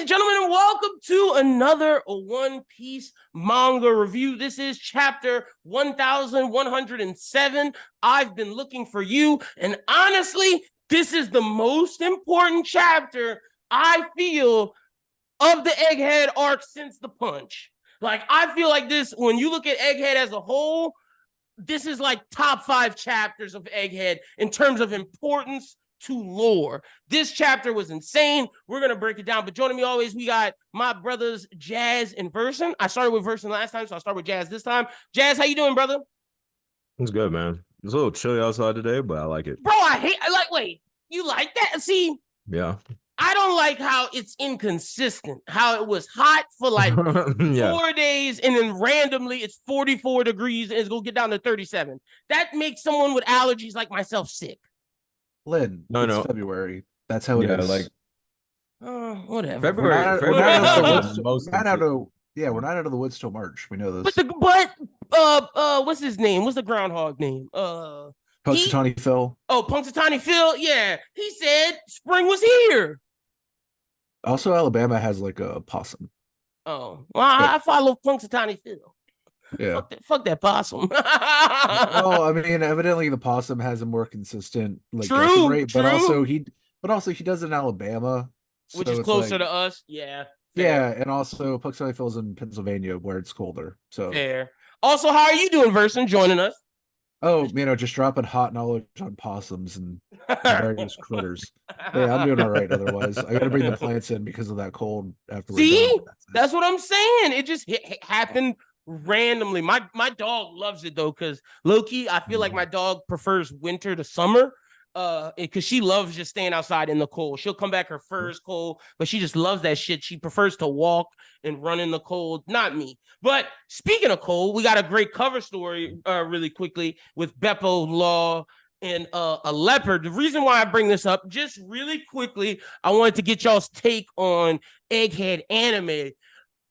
and gentlemen, and welcome to another One Piece manga review. This is chapter 1107. I've been looking for you, and honestly, this is the most important chapter I feel of the Egghead arc since the punch. Like, I feel like this, when you look at Egghead as a whole, this is like top 5 chapters of Egghead in terms of importance to lore. This chapter was insane. We're gonna break it down, but joining me always, we got my brothers Jazz and Versen. I started with Versen last time, so I'll start with Jazz this time. Jazz, how you doing, brother? It's good, man. It's a little chilly outside today, but I like it. Bro, wait, you like that? See, Yeah. I don't like how it's inconsistent, how it was hot for like Yeah. 4 days and then randomly it's 44 degrees and it's gonna get down to 37. That makes someone with allergies like myself sick. Lynn, No. February. That's how it is. Like Whatever. February. We're not out of the woods. Most We're not out of the woods till March. We know this. But what's his name? What's the groundhog name? Punxsutawney Phil. Oh, Punxsutawney Phil. Yeah, he said spring was here. Also, Alabama has like a possum. Oh, well, I follow Punxsutawney Phil. Yeah. Fuck that possum. Well, I mean, evidently the possum has a more consistent True, rate, true. but also he does it in Alabama, Which so is it's closer like, to us. Yeah. yeah, and also Punxsutawney Phil's in Pennsylvania where it's colder. So Fair. Also, how are you doing, Versen? Joining us. oh, just dropping hot knowledge on possums and various critters. Yeah, I'm doing all right. Otherwise, I got to bring the plants in because of that cold. After See, that's what I'm saying. It just happened randomly. My dog loves it though, because low-key, I feel like my dog prefers winter to summer. Because she loves just staying outside in the cold. She'll come back, her fur is cold, but she just loves that shit. She prefers to walk and run in the cold. Not me. But speaking of cold, we got a great cover story really quickly with Beppo, Law, and a leopard. The reason why I bring this up, just really quickly, I wanted to get y'all's take on Egghead anime.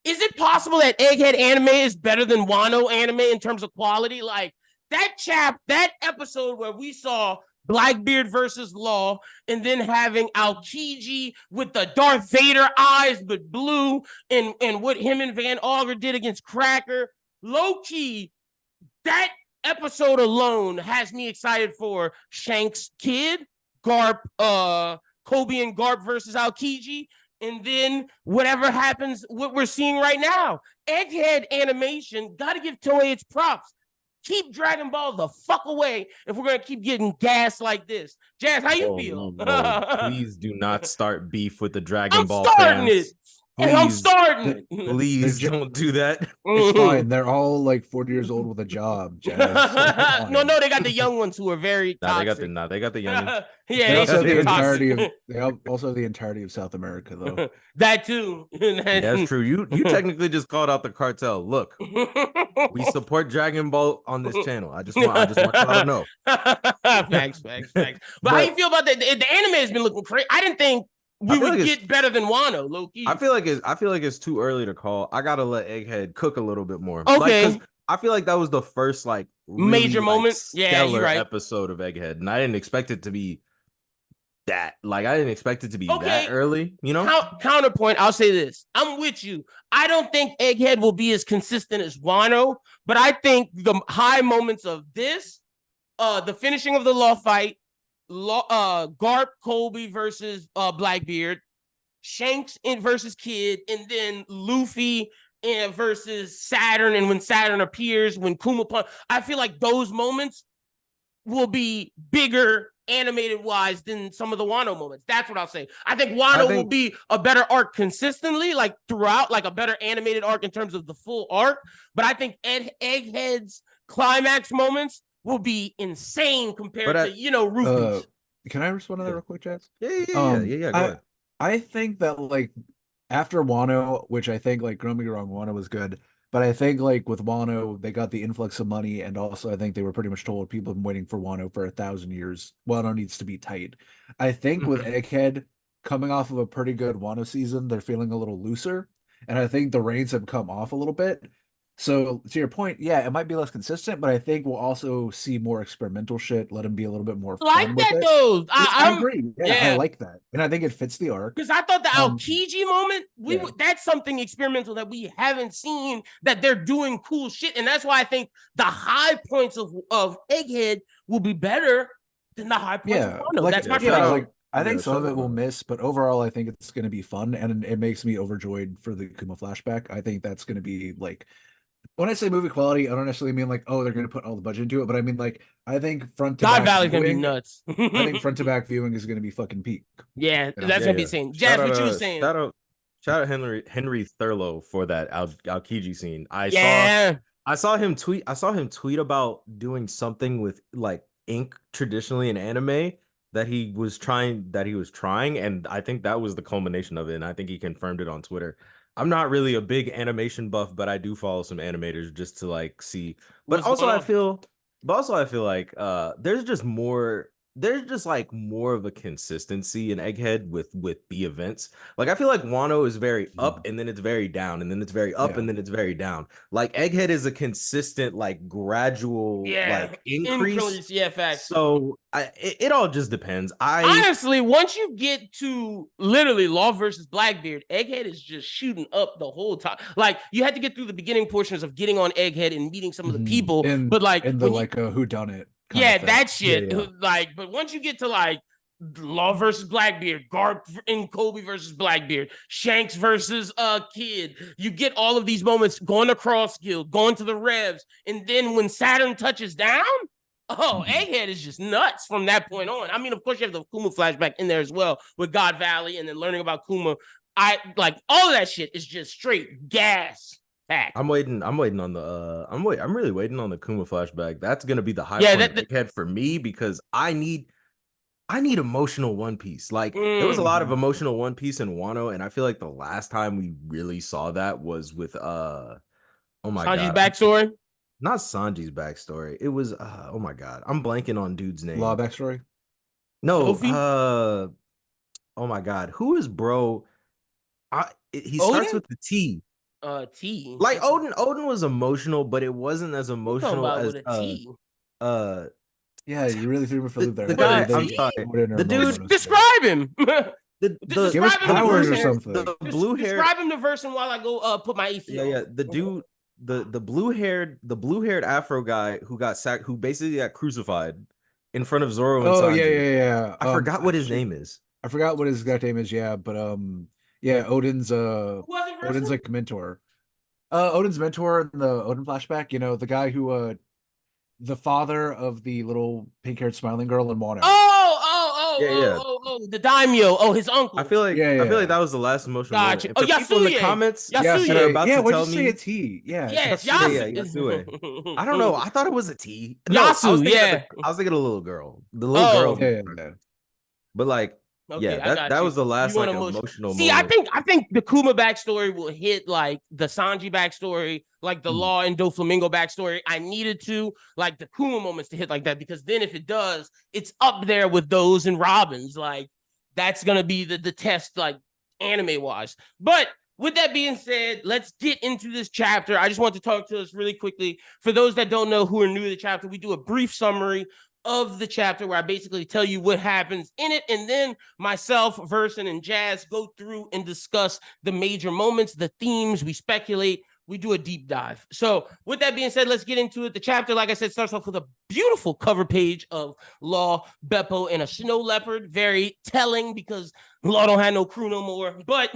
Is it possible that Egghead anime is better than Wano anime in terms of quality? Like that episode where we saw Blackbeard versus Law, and then having Aokiji with the Darth Vader eyes but blue, and what him and Van Auger did against Cracker. Low-key, that episode alone has me excited for Shanks Kid, Garp, Kobe and Garp versus Aokiji, and then whatever happens, what we're seeing right now. Egghead animation, gotta give Toei its props. Keep Dragon Ball the fuck away if we're gonna keep getting gas like this. Jazz, how you feel? No. Please do not start beef with the Dragon Ball starting fans. it. And I'm starting it. Please don't do that. It's fine. They're all like 40 years old with a job. Jazz. No, they got the young ones who are very toxic. They got the young. Yeah, they also have the entirety entirety of South America, though. That too. Yeah, that's true. You technically just called out the cartel. Look, we support Dragon Ball on this channel. I just want y'all to know. Facts. But how you feel about that? The anime has been looking great. I didn't think we would get better than Wano, low key. I feel like it's too early to call. I gotta let Egghead cook a little bit more. Okay. Like, I feel like that was the first really, major moment. Yeah, you're right. Episode of Egghead, and I didn't expect it to be that. Like, I didn't expect it to be that early. You know. Counterpoint. I'll say this. I'm with you. I don't think Egghead will be as consistent as Wano, but I think the high moments of this, the finishing of the Law fight, Garp Kobe versus Blackbeard, Shanks versus Kid, and then Luffy versus Saturn, and when Saturn appears, when Kuma punch, I feel like those moments will be bigger animated wise than some of the Wano moments. That's what I'll say. I think Wano will be a better arc consistently, like throughout, like a better animated arc in terms of the full arc. But I think Egghead's climax moments will be insane compared to Rufus. Can I respond to that real quick, Jazz? Yeah. Go ahead. I think that like after Wano, which I think like don't get me wrong, Wano was good, but I think like with Wano they got the influx of money, and also I think they were pretty much told people have been waiting for Wano for 1,000 years. Wano needs to be tight. I think with Egghead coming off of a pretty good Wano season, they're feeling a little looser, and I think the reins have come off a little bit. So to your point, yeah, it might be less consistent, but I think we'll also see more experimental shit. Let him be a little bit more I like fun with that it. though. Yeah, I I'm agree. Yeah, I yeah. like that, and I think it fits the arc. Because I thought the Um, Aokiji moment, yeah, that's something experimental that we haven't seen, that they're doing cool shit. And that's why I think the high points of Egghead will be better than the high points of yeah, Wano. like That's my shout prediction. out. like I think Yeah, some shout of it out. will miss, but overall, I think it's going to be fun, and it makes me overjoyed for the Kuma flashback. I think that's going to be like when I say movie quality, I don't necessarily mean like, oh, they're going to put all the budget into it, but I mean like I think front to God back Valley's gonna be viewing. nuts. I think front to back viewing is going to be fucking peak. Yeah, You know? that's Yeah, gonna be yeah. insane. Shout Jazz, out, what you were saying? shout out Henry Thurlow for that Aokiji scene. Yeah, I saw him tweet about doing something with like ink traditionally in anime that he was trying, and I think that was the culmination of it. And I think he confirmed it on Twitter. I'm not really a big animation buff, but I do follow some animators just to like see. But what's also going I on? feel like there's just like more of a consistency in Egghead with the events. Like I feel like Wano is very up and then it's very down and then it's very up Yeah. and then it's very down. Like Egghead is a consistent like gradual Yeah, like increase. increase. Yeah, facts. So it all just depends. Honestly, once you get to literally Law versus Blackbeard, Egghead is just shooting up the whole time. Like you had to get through the beginning portions of getting on Egghead and meeting some of the people, In but like in the when you, like a who done it kind of yeah, thing. that Yeah, shit. yeah. Like, but once you get to like Law versus Blackbeard, Garp and Kobe versus Blackbeard, Shanks versus Kid, you get all of these moments going across guild, going to the revs, and then when Saturn touches down. Oh, Mhm. Egghead is just nuts from that point on. I mean, of course, you have the Kuma flashback in there as well with God Valley and then learning about Kuma. I like all of that shit is just straight gas pack. I'm waiting on the I'm really waiting on the Kuma flashback. That's gonna be the high Yeah, point of Egghead for me because I need emotional One Piece. Like there was a lot of Mhm. emotional One Piece in Wano, and I feel like the last time we really saw that was with oh my Sanji's god, backstory. not Sanji's backstory. It was oh my god, I'm blanking on dude's Law name. backstory. No, Luffy, oh my god, who is bro? He starts Odin, with the T. T. Like Odin was emotional, but it wasn't as You talking emotional about as with a T? uh Yeah, you really threw me for a loop there. the I thought you were guy. With a I'm thinking T? sorry, Odin or the dude. Momonosuke. Describe him. The Give us Describe him to powers or blue hair, something. the blue hair. Describe him to Versen while I go put my AC Yeah, on. yeah. The dude, the blue haired Afro guy who who basically got crucified in front of Zoro and Oh yeah, Sanji. yeah, yeah. I forgot what his Shit. name is. I forgot what his exact name is. Yeah, but yeah, Who was it, Odin's Versen? like mentor. Odin's mentor in the Odin flashback. You know, the guy who the father of the little pink-haired smiling girl in Wano. Yeah, yeah. The daimyo. Oh, his uncle. Yeah, I feel like yeah. that was the last emotional moment. Gotcha. And Oh, for people in the Yasuye. comments that are Yasuye. about Yeah, to why'd you tell say me, it's he? Yeah, it's Yes, yeah, Yasuye. yeah, Yasue. I don't know. Yasu. I thought it was a T. No, Yasu, yeah. I was thinking of the little girl. The little girl. Oh, Yeah, yeah, But like, okay, yeah, I got that you. was the You last want like emotion? emotional See, moment. I think the Kuma backstory will hit like the Sanji backstory, like the Hmm. Law and Doflamingo backstory. I needed to like the Kuma moments to hit like that because then if it does, it's up there with those and Robin's. Like that's gonna be the test, like anime wise. But with that being said, let's get into this chapter. I just want to talk to us really quickly. For those that don't know who are new to the chapter, we do a brief summary of the chapter where I basically tell you what happens in it, and then myself, Versen, and Jazz go through and discuss the major moments, the themes, we speculate, we do a deep dive. So with that being said, let's get into it. The chapter, like I said, starts off with a beautiful cover page of Law, Beppo, and a snow leopard. Very telling because Law don't have no crew no more. But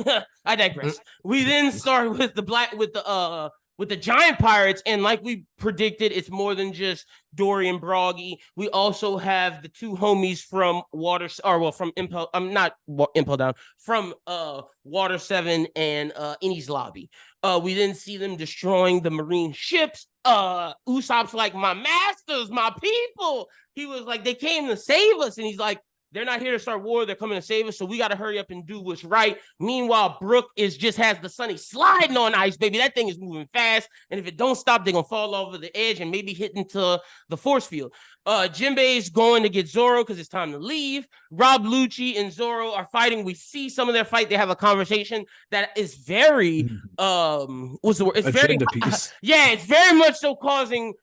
I digress. We then start with the giant pirates, and like we predicted, it's more than just Dory and Broggy. We also have the two homies from from Impel. I'm not Impel Down, from Water 7 and Innie's Lobby. We then see them destroying the marine ships. Usopp's like, my masters, my people. He was like, they came to save us, and he's like, They're not here to start war. They're coming to save us. So we got to hurry up and do what's right. Meanwhile, Brook just has the Sunny sliding on ice, baby. That thing is moving fast. And if it don't stop, they're going to fall over the edge and maybe hit into the force field. Jinbei's going to get Zoro because it's time to leave. Rob Lucci and Zoro are fighting. We see some of their fight. They have a conversation that is very, what's the word? It's agenda very, piece. Yeah, it's very much so causing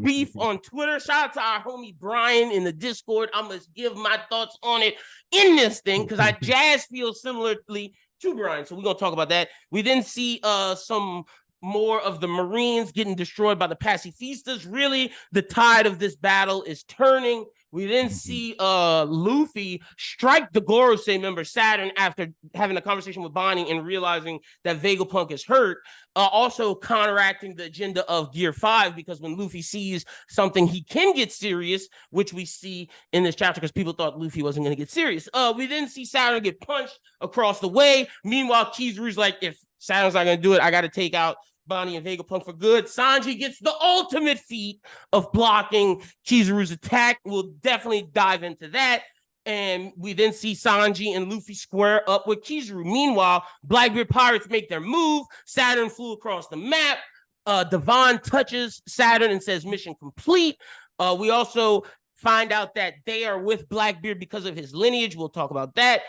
beef on Twitter. Shout out to our homie Brian in the Discord. I'm gonna give my thoughts on it in this thing because I Jazz feels similarly to Brian. So we're gonna talk about that. We then see some more of the Marines getting destroyed by the pacifistas. Really, the tide of this battle is turning. We then see Luffy strike the Gorosei member Saturn after having a conversation with Bonnie and realizing that Vegapunk is hurt. Also counteracting the agenda of Gear 5, because when Luffy sees something he can get serious, which we see in this chapter because people thought Luffy wasn't going to get serious. We then see Saturn get punched across the way. Meanwhile, Kizaru's like, if Saturn's not going to do it, I got to take out Bonnie and Vegapunk for good. Sanji gets the ultimate feat of blocking Kizaru's attack. We'll definitely dive into that. And we then see Sanji and Luffy square up with Kizaru. Meanwhile, Blackbeard pirates make their move. Saturn flew across the map. Devon touches Saturn and says mission complete. We also find out that they are with Blackbeard because of his lineage. We'll talk about that.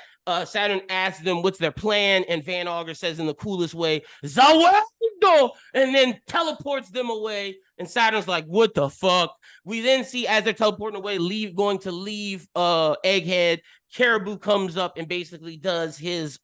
Saturn asks them what's their plan, and Van Auger says in the coolest way, Zawado, and then teleports them away. And Saturn's like, what the fuck? We then see as they're teleporting away, going to leave Egghead, Caribou comes up and basically does his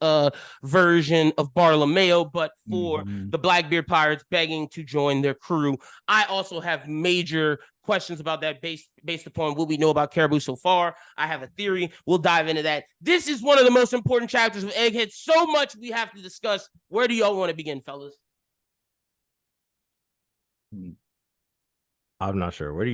version of Bartolomeo, but for the Blackbeard pirates begging to join their crew. I also have major questions about that based upon what we know about Caribou so far. I have a theory. We'll dive into that. This is one of the most important chapters of Egghead. So much we have to discuss. Where do y'all want to begin, fellas? I'm not sure. Where do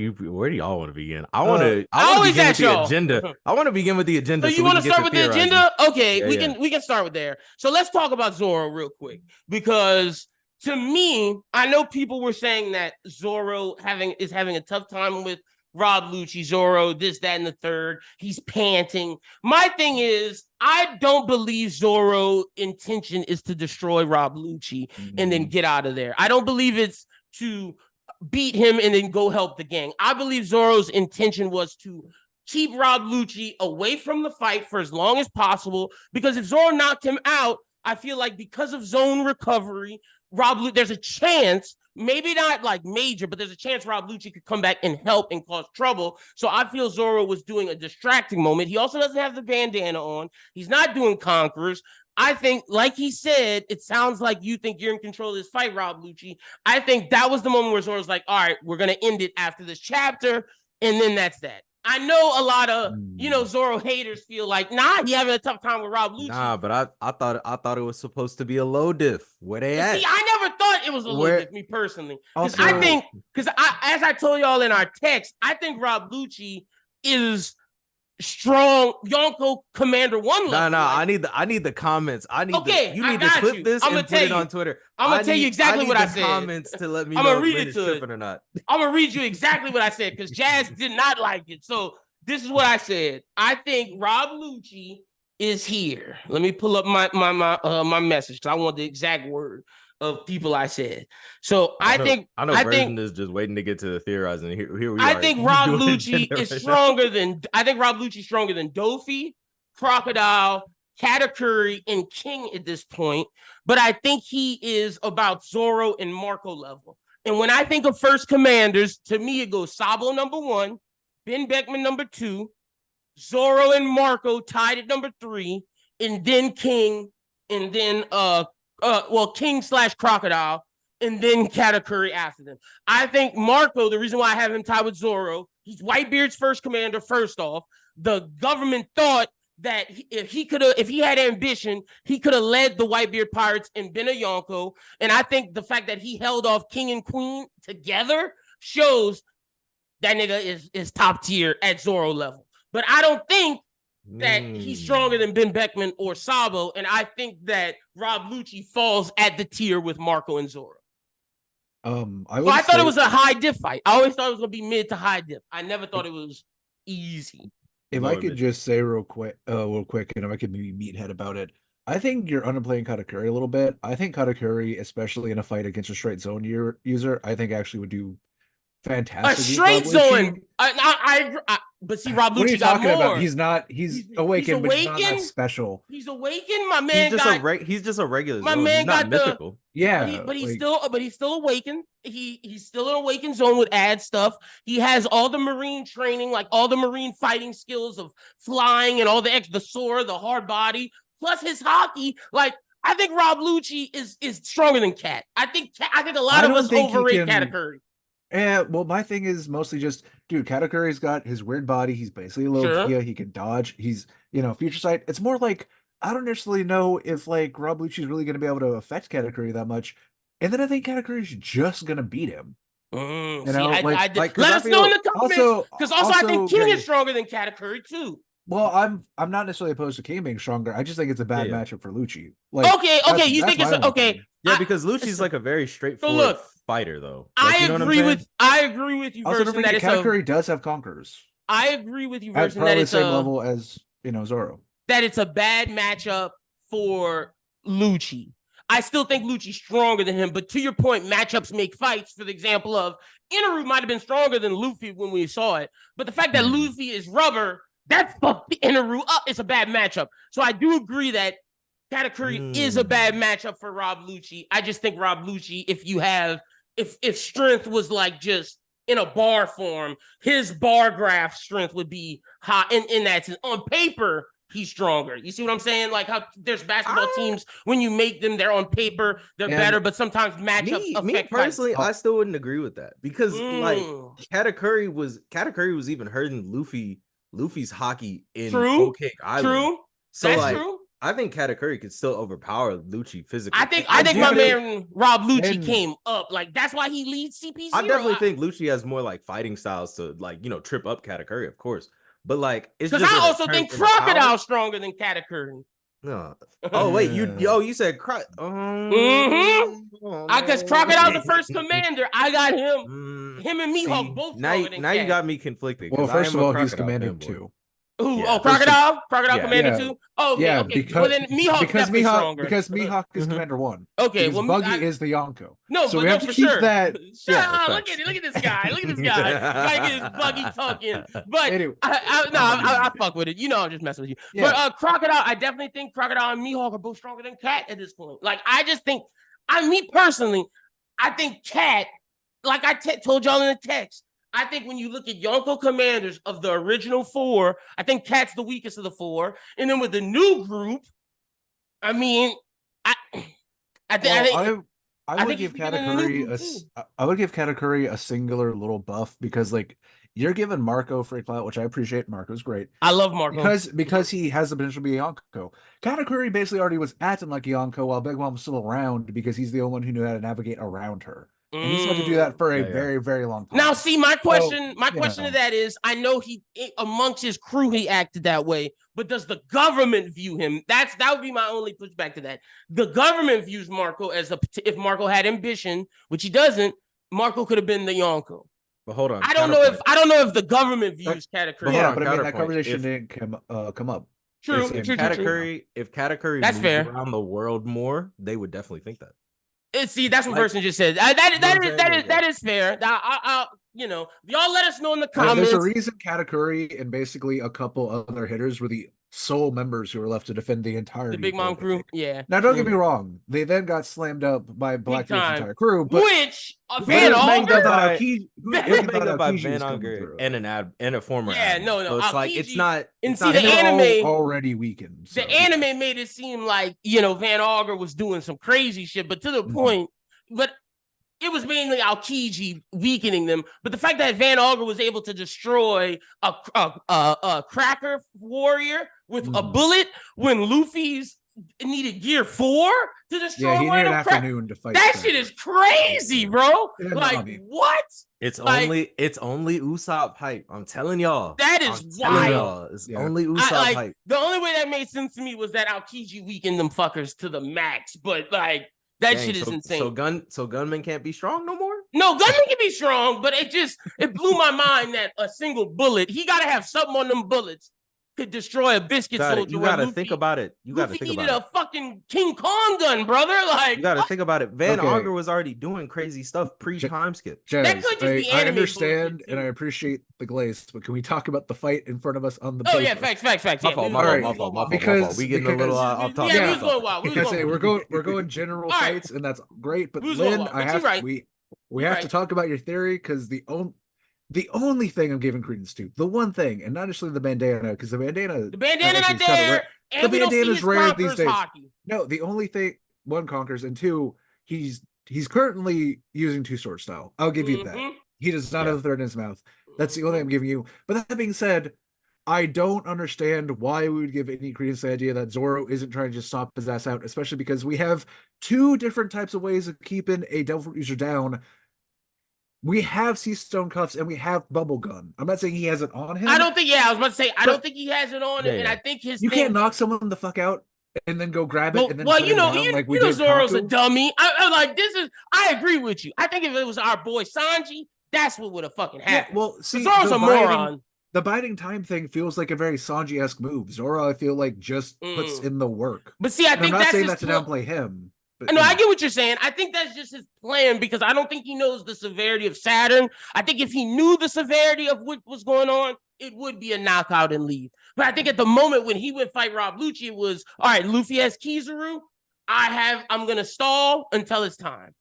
y'all want to begin? I want to begin with the agenda. I want to begin with the agenda. So you want to start with the agenda? Okay, yeah, we can start with there. So let's talk about Zoro real quick, because to me, I know people were saying that Zoro is having a tough time with Rob Lucci, Zoro, this, that, and the third. He's panting. My thing is, I don't believe Zoro's intention is to destroy Rob Lucci and then get out of there. I don't believe it's to beat him and then go help the gang. I believe Zoro's intention was to keep Rob Lucci away from the fight for as long as possible, because if Zoro knocked him out, I feel like because of zone recovery, there's a chance, maybe not like major, but there's a chance Rob Lucci could come back and help and cause trouble. So I feel Zoro was doing a distracting moment. He also doesn't have the bandana on. He's not doing Conquerors. I think, like he said, it sounds like you think you're in control of this fight, Rob Lucci. I think that was the moment where Zoro's like, all right, we're going to end it after this chapter. And then that's that. I know a lot of, Zoro haters feel like, nah, he having a tough time with Rob Lucci. Nah, but I thought it was supposed to be a low diff. Where they at? See, I never thought it was a low diff, me personally. Because as I told y'all in our text, I think Rob Lucci is strong Yonko Commander 1 level. No, I need the comments. You need to clip this and put it on Twitter. I'm gonna tell you exactly what I said. Comments to let me know if it's tripping or not. I'm gonna read you exactly what I said, because Jazz did not like it. So this is what I said. I think Rob Lucci is here. Let me pull up my message, because I want the exact word of people I said. So I think Versen is just waiting to get to the theorizing. Here we are. I think Rob Lucci is stronger than Dofi, Crocodile, Katakuri, and King at this point. But I think he is about Zoro and Marco level. And when I think of first commanders, to me it goes Sabo number 1, Ben Beckman number 2, Zoro and Marco tied at number 3, and then King, and then King/Crocodile, and then Katakuri after them. I think Marco, the reason why I have him tied with Zoro, he's Whitebeard's first commander. First off, the government thought that if he had ambition, he could have led the Whitebeard pirates and been a Yonko. And I think the fact that he held off King and Queen together shows that nigga is top tier at Zoro level. But I don't think that he's stronger than Ben Beckman or Sabo, and I think that Rob Lucci falls at the tier with Marco and Zoro. I thought it was a high diff fight. I always thought it was gonna be mid to high diff. I never thought it was easy. If I Lower could mid. just say real quick, and if I could maybe meathead about it, I think you're underplaying Katakuri a little bit. I think Katakuri, especially in a fight against a straight zone user, I think actually would do A fantastic against Rob straight zone. Lucci. But see, Rob What are you Lucci got talking about? more. He's not. He's awakened, but he's not that awakened. special. He's awakened. My He's man just got. he's just a regular My zone. He's man not got the. mythical. Yeah, But he's like, still awakened. He's still an awakened zone with ad stuff. He has all the marine training, like all the marine fighting skills of flying and all the sword, the hard body, plus his hockey. Like I think Rob Lucci is stronger than Cat. I think a lot I of don't us think he overrate can. Katakuri. Well, my thing is mostly just, dude, Katakuri's got his weird body. He's basically a Sure. Logia. He can dodge. He's, future sight. It's more like, I don't necessarily know if, like, Rob Lucci's really going to be able to affect Katakuri that much. And then I think Katakuri's just going to beat him. See, I did. because Let I us know in feel the comments. Because I think King okay. is stronger than Katakuri too. Well, I'm not necessarily opposed to King being stronger. I just think it's a bad Yeah. matchup for Lucci. Like, Okay. You think my it's only okay? thing. Yeah, because Lucci's like a very straightforward look, fighter, though. Like, I agree with you, Also, don't Versen, that forget, it's Katakuri does have conquerors I agree with you, at Versen, that probably the it's same level as Zoro. that it's a bad matchup for Lucci. I still think Lucci's stronger than him, but to your point, matchups make fights. For the example of Inaru might have been stronger than Luffy when we saw it, but the fact that Luffy is rubber, that fucked Inaru up. It's a bad matchup. So I do agree that Katakuri is a bad matchup for Rob Lucci. I just think Rob Lucci, if strength was like just in a bar form, his bar graph strength would be high in that sense. On paper, he's stronger. You see what I'm saying? Like how there's basketball teams, when you make them, they're on paper, they're better, but sometimes matchups affect me personally, fights. I still wouldn't agree with that because like Katakuri was even hurting Luffy's hockey in Whole Cake Island. True. So that's like, true. I think Katakuri could still overpower Lucci physically. I think my man Rob Lucci came up. Like that's why he leads CP0. I definitely think Lucci has more like fighting styles to like, trip up Katakuri, of course. But like, it's just because I also think Crocodile's stronger than Katakuri. No. Oh wait, you said because Crocodile's the first commander. I got him. Him and Mihawk both. Now you got me conflicted. Well, first of all, he's commander too. Ooh, yeah, Crocodile Commander 2. Oh, yeah, okay. Because, well, then Mihawk's definitely stronger. Because Mihawk is Commander 1. Okay, well, Buggy is the Yonko. No, so we have to keep that. Look at this guy. Look at this guy. Gotta get his Buggy talking. But anyway, I fuck with it. I'm just messing with you. Yeah. But Crocodile, I definitely think Crocodile and Mihawk are both stronger than Cat at this point. Like, I just think, me personally, I think Cat, like I told y'all in the text, I think when you look at Yonko commanders of the original 4, I think Cat's the weakest of the 4. And then with the new group, I would give Katakuri a singular little buff because like you're giving Marco free clout, which I appreciate. Marco's great. I love Marco because he has the potential to be a Yonko. Katakuri basically already was acting like a Yonko while Big Mom was still around because he's the only one who knew how to navigate around her. And he's had to do that for a very, very long time. Now, see, my question to that is, I know he amongst his crew he acted that way, but does the government view him? That would be my only pushback to that. The government views Marco as if Marco had ambition, which he doesn't. Marco could have been the Yonko. But hold on, I don't know if the government views Katakuri. But I mean that conversation didn't come up. True. If Katakuri that's fair around the world more, they would definitely think that. See, that's what Versen just said. That is fair. Y'all let us know in the comments. There's a reason Katakuri and basically a couple other hitters were the sole members who were left to defend the entire Big Mom crew. Yeah. Now, don't get me wrong; they then got slammed up by Blackbeards' entire crew, but which Van Auger by Van Auger and a former. Yeah, no. So it's like it's not. And see, the anime already weakened. The anime made it seem like Van Auger was doing some crazy shit, but to the point, but. It was mainly Aokiji weakening them, but the fact that Van Auger was able to destroy a cracker warrior with a bullet when Luffy's needed gear 4 to destroy one of them afternoon to fight. That shit is crazy, bro. Like what? It's only Usopp hype. I'm telling y'all. That is wild. It's only Usopp hype. The only way that made sense to me was that Aokiji weakened them fuckers to the max, but like. That shit is insane. So gunmen can't be strong no more? No, gunmen can be strong, but it blew my mind that a single bullet, he gotta have something on them bullets could destroy a biscuit soldier. You gotta think about it. You gotta Luffy think needed about a fucking King Kong gun, brother. Like You gotta what? think about it. Van Okay. Auger was already doing crazy stuff pre-time skip. That could just be I anime understand bullshit, and I too. appreciate the glaze, but can we talk about the fight in front of us on the Oh paper? yeah, facts. My Yeah, fault, we my was fault, going my wild. fault, my fault. Because- We getting a little because- off topic. Yeah, we was going wild. We was I going say wild. we're going general All right. fights, and that's great. But We was going Lynn, wild, I but have you're right. we You're have to right. talk about your theory because the only thing I'm giving credence to, the one thing, and not necessarily the bandana, because the bandana The bandana actually not is kinda there, rare. and The we don't see bandana's his rare these conquerors days. hockey. No, the only thing, one, conquers, and two, he's currently using two sword style. I'll give you that. Mhm. He does not Yeah. have a third in his mouth. That's the only thing I'm giving you. But that being said, I don't understand why we would give any credence to the idea that Zoro isn't trying to just stomp his ass out, especially because we have two different types of ways of keeping a devil fruit user down. We have sea stone cuffs and we have bubble gun. I'm not saying he has it on him. I don't think. Yeah, I was about to say. I But- don't think he has it on, Yeah, and yeah. I think his. You thing, can't knock someone the fuck out and then go grab it and then well, put you him know, down like we you know, did Zoro's a Kaku. dummy. I like this is. I agree with you. I think if it was our boy Sanji, that's what would have fucking Yeah, happened. well, see, Zoro's the a biding- moron. The biding time thing feels like a very Sanji-esque move. Zoro, I feel like, just puts in the work. But see, I And I'm think not that's saying his that to downplay him. But, No, you I know. get what you're saying. I think that's just his plan because I don't think he knows the severity of Saturn. I think if he knew the severity of what was going on, it would be a knockout and leave. But I think at the moment when he went fight Rob Lucci, it was all right. Luffy has Kizaru. I'm gonna stall until it's time.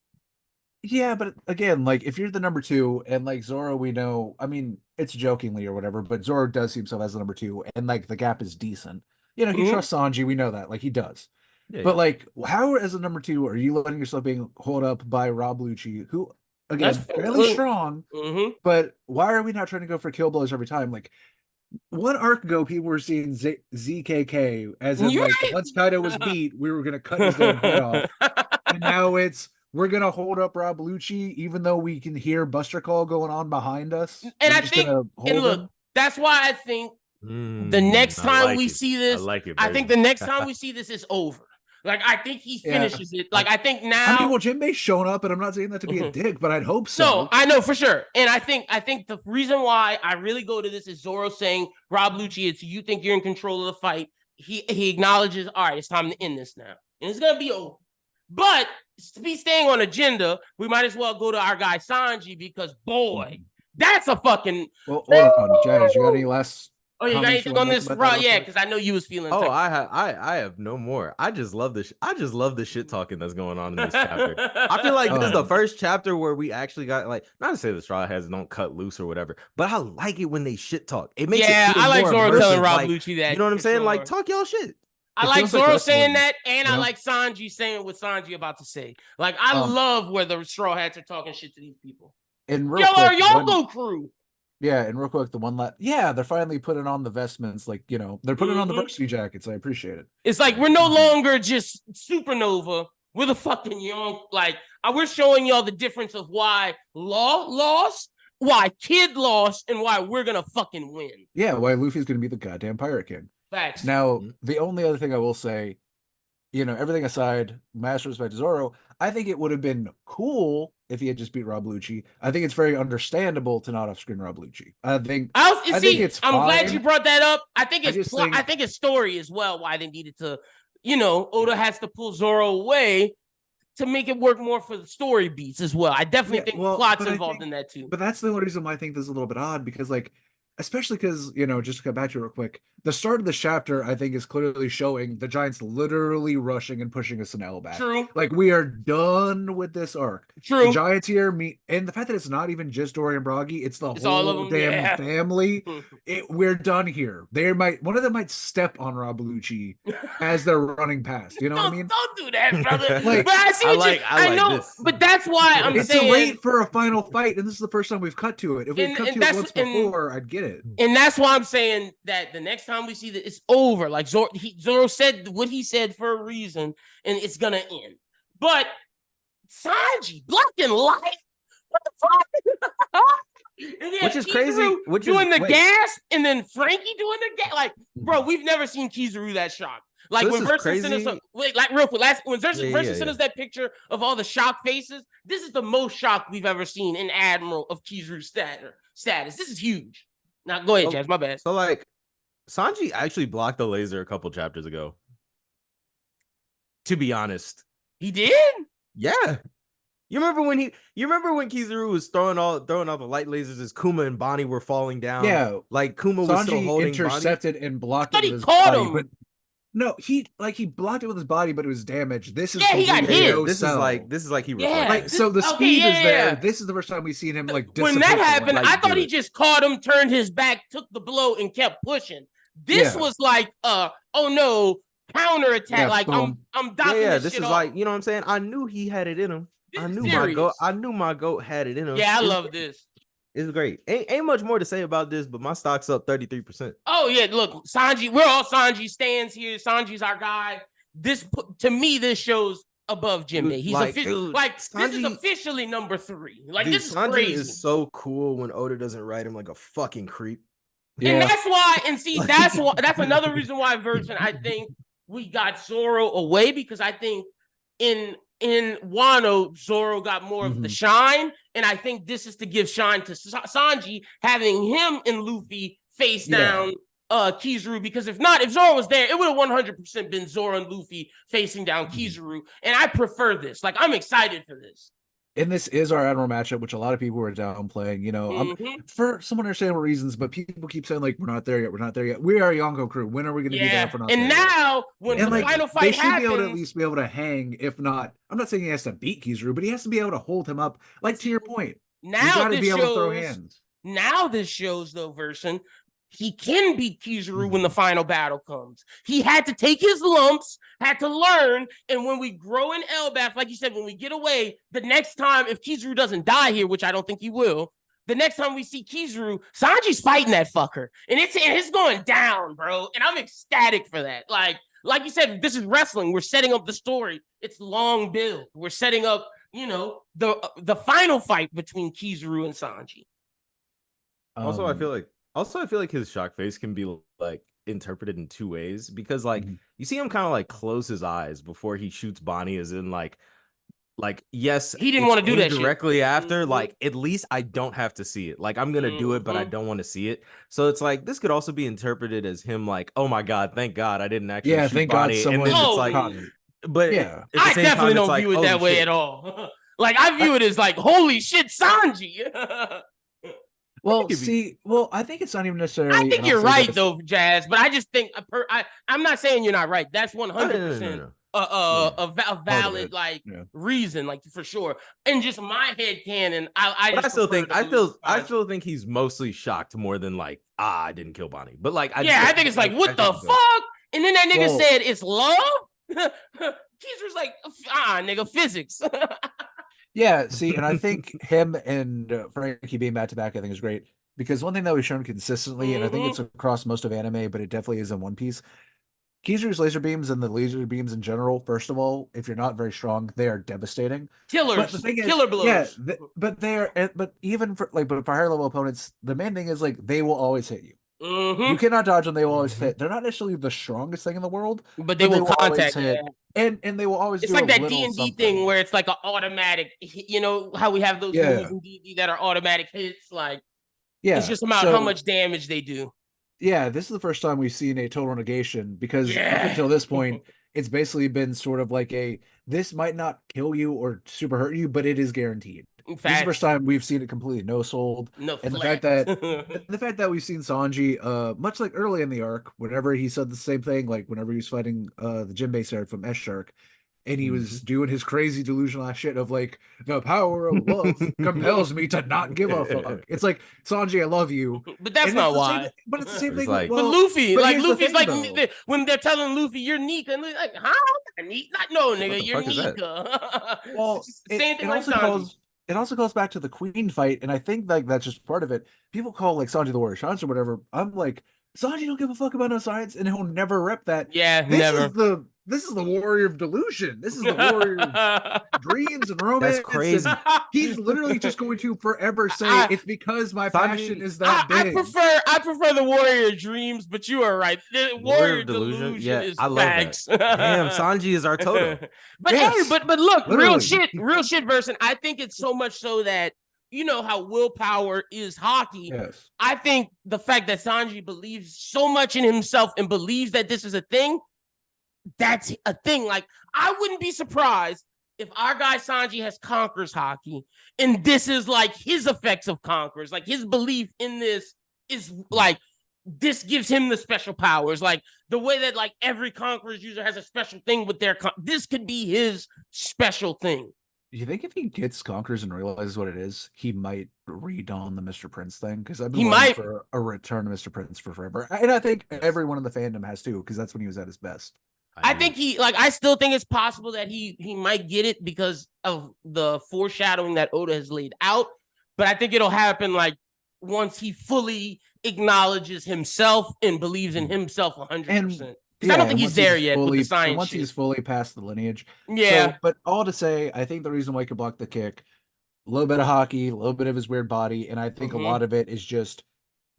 Yeah, but again, like if you're the number two and like Zoro, we know, I mean, it's jokingly or whatever, but Zoro does see himself as the number two, and like the gap is decent. You know, he Mhm. trusts Sanji, we know that, like he does. Yeah, But yeah. like, how as a number two are you letting yourself being held up by Rob Lucci, who again That's fair. fairly strong, Mm-hmm. but why are we not trying to go for kill blows every time? Like one arc ago, people were seeing ZKK as in You're like right. once Kaido was beat, we were gonna cut his damn head off. And now it's we're gonna hold up Rob Lucci, even though we can hear Buster Call going on behind us. And We're I just think, gonna and hold look, him. that's why I think the next I time like we it. see this, I like it. I think baby. the next time we see this is over. Like I think he Yeah. finishes it. Like I think now. I mean, well, Jinbei's shown up, and I'm not saying that to be a dick, but I'd hope so. No, I know for sure. And I think the reason why I really go to this is Zoro saying, Rob Lucci, it's you think you're in control of the fight. He acknowledges, all right, it's time to end this now. And it's gonna be over. But to be staying on agenda, we might as well go to our guy Sanji because boy, that's a fucking Well, hold on, Jazz. You got any last? oh, you got comments you anything wanna on make this? about that Right, real yeah, quick? because I know you was feeling Oh, type- I have no more. I just love this. I just love the shit talking that's going on in this chapter. I feel like this is the first chapter where we actually got like not to say the straw hats don't cut loose or whatever, but I like it when they shit talk. It makes yeah, it feel I like more Zoro immersive, telling Rob like, Lucci that. you know what I'm for saying? sure. Like talk y'all shit. I It like feels like Zoro saying wrestling, that, and you I know? like Sanji saying what Sanji about to say. Like I Um, love where the straw hats are talking shit to these people. And real Y'all are quick, Yoko crew. yeah, and real quick, the one last, yeah, they're finally putting on the vestments, like you know, they're putting on the Mhm. varsity jackets. I appreciate it. It's like we're no longer just supernova. We're the fucking young. Like we're showing y'all the difference of why Law lost, why Kid lost, and why we're gonna fucking win. Yeah, why Luffy's gonna be the goddamn pirate king. Facts. Now, Mhm. the only other thing I will say, you know, everything aside, master respect to Zoro, I think it would have been cool if he had just beat Rob Lucci. I think it's very understandable to not off-screen Rob Lucci. I think See, it's I'm glad fine. you brought that up. I think I it's just plot. I think- think it's story as well. Why they needed to, you know, Oda has to pull Zoro away to make it work more for the story beats as well. I definitely Yeah, think well, plot's but I involved think- in that too. But that's the only reason why I think this is a little bit odd, because like, especially because, you know, just to come back to it real quick, the start of the chapter, I think, is clearly showing the Giants literally rushing and pushing us an L back. True. Like, we are done with this arc. True. The Giants here meet, and the fact that it's not even just Dory and Broggy, it's the It's all whole of them, damn yeah. family. We're done here. One of them might step on Rob Lucci as they're running past. You know what I mean? Don't do that, brother. Like, but I see what I like know, this. but that's why I'm It's saying late for a final fight, and this is the first time we've cut to it. If we'd And- cut and to it that's- once and- before, I'd get it. And that's why I'm saying that the next time we see that it's over. Like Zoro said what he said for a reason, and it's gonna end. But Sanji, black and light, what the fuck? And then Which is crazy, Kizaru which doing is- the wait. gas, and then Frankie doing the gas. Like, bro, we've never seen Kizaru that shocked. Like So this when is Versen sent us, crazy. wait, like real quick, when Versen Yeah, sent us that picture of all the shocked faces, this is the most shocked we've ever seen in Admiral of Kizaru's status. This is huge. Now go ahead, Oh, Jazz. My bad. So like Sanji actually blocked the laser a couple chapters ago. To be honest, He did. yeah. You remember when Kizaru was throwing all the light lasers as Kuma and Bonnie were falling down? Yeah, Like Kuma was still Sanji holding Bonnie. intercepted and blocked I it thought with he his caught body, him. but no, he blocked it with his body, but it was damaged. This is Yeah, he got completely hit. no This cell. is like he Yeah. reflected. Like, so the Okay, speed yeah, is there. yeah. This is the first time we've seen him like When that dissipate the happened, light. I thought do he it. just caught him, turned his back, took the blow, and kept pushing. This Yeah. was like, oh no, counterattack. Yeah, like boom. I'm docking Yeah, this this shit is off. like, you know what I'm saying? I knew he had it in him. I knew my goat had it in him. Yeah, I love this. It's great. Ain't much more to say about this, but my stock's up 33%. Oh yeah, look, Sanji, we're all Sanji stands here. Sanji's our guy. This to me, this shows above Jinbei. Dude, He's like, this is Sanji- officially number 3. Like Dude, this is Sanji crazy. is so cool when Oda doesn't write him like a fucking creep. And Yeah. that's why, and see, that's another reason why Versen, I think we got Zoro away, because I think in Wano, Zoro got more of the shine, and I think this is to give shine to Sanji, having him and Luffy face down Kizaru, because if Zoro was there, it would have 100% been Zoro and Luffy facing down Kizaru, and I prefer this. Like, I'm excited for this. And this is our Admiral matchup, which a lot of people were downplaying, you know, for some understandable reasons, but people keep saying, like, we're not there yet. We are a Yonko crew. When are we going to be there if we're not there? And now, when the final fight happens, they should be able to at least be able to hang, if not, I'm not saying he has to beat Kizaru, but he has to be able to hold him up, like, to your point. Now this be able to throw hands. Now this shows, though, Versen, he can beat Kizaru when the final battle comes. He had to take his lumps, had to learn, and when we grow in Elbaf, like you said, when we get away, the next time, if Kizaru doesn't die here, which I don't think he will, the next time we see Kizaru, Sanji's fighting that fucker. And it's going down, bro. And I'm ecstatic for that. Like you said, this is wrestling. We're setting up the story. It's long build. We're setting up, you know, the final fight between Kizaru and Sanji. Also, I feel like his shock face can be like interpreted in two ways, because like you see him kind of like close his eyes before he shoots Bonnie, as in like yes, he didn't want to do that directly shit. after. Like, at least I don't have to see it. Like, I'm gonna do it, but I don't want to see it. So it's like this could also be interpreted as him like, oh my god, thank God I didn't actually shoot Bonnie. And then it's like, but yeah, I definitely don't view it that way at all. Like, I view it as like, holy shit, Sanji. Well, I think it's not even necessarily. I think you're right, though, Jazz. But I just think I'm not saying you're not right. That's 100% a valid reason, like, for sure. And just my head canon, I still think he's mostly shocked more than like, I didn't kill Bonnie. But like, I think it's like, what the fuck? And then that nigga said it's love. Keezer was like, nigga, physics. Yeah, see, and I think him and Frankie being back to back, I think is great, because one thing that we've shown consistently, and I think it's across most of anime, but it definitely is in One Piece. Kizaru's laser beams and the laser beams in general, first of all, if you're not very strong, they are devastating. Killer blows. Yeah, but even for higher level opponents, the main thing is like they will always hit you. You cannot dodge them. They will always hit. They're not necessarily the strongest thing in the world, but they will contact hit. And they will always. It's like that D&D thing where it's like an automatic. You know how we have those moves in D&D that are automatic hits. Like, it's just about how much damage they do. Yeah, this is the first time we've seen a total negation, because up until this point, it's basically been sort of like this might not kill you or super hurt you, but it is guaranteed. This is the first time we've seen it completely no-sold. And the fact that we've seen Sanji, much like early in the arc, whenever he said the same thing, like whenever he was fighting the Jinbei Sard from S-Shark, and he was doing his crazy delusional ass shit of like, the power of love compels me to not give a fuck. It's like, Sanji, I love you. But that's not why. But it's the same thing. Like, but Luffy, like Luffy's like, when they're telling Luffy, you're Nika, and like, huh? No, nigga, you're Nika. Well, same thing like it also goes back to the Queen fight, and I think like that's just part of it. People call like Sanji the Warrior Science or whatever. I'm like, Sanji don't give a fuck about no science, and he'll never rep that. Yeah, never. This is the warrior of delusion. This is the warrior of dreams and romance. That's crazy. He's literally just going to forever say it's because my passion is that big. I prefer the warrior of dreams, but you are right. The warrior of delusion is I love facts. That. Damn, Sanji is our totem. But hey, but look, literally. real shit, Versen. I think it's so much so that, you know how willpower is hockey. Yes. I think the fact that Sanji believes so much in himself and believes that this is a thing, that's a thing. Like, I wouldn't be surprised if our guy Sanji has Conquerors hockey, and this is like his effects of Conquerors, like his belief in this is like, this gives him the special powers, like the way that like every Conquerors user has a special thing with their this could be his special thing. Do you think if he gets Conquerors and realizes what it is, he might redon the Mr. Prince thing? Because I've been He waiting might. for a return to Mr. Prince for forever. And I think everyone in the fandom has too, because that's when he was at his best. I think he, like, I still think it's possible that he might get it because of the foreshadowing that Oda has laid out. But I think it'll happen like once he fully acknowledges himself and believes in himself 100%. Because I don't think he's there yet with the science. Once he's fully past the lineage. Yeah. So, but all to say, I think the reason why he could block the kick, a little bit of hockey, a little bit of his weird body, and I think a lot of it is just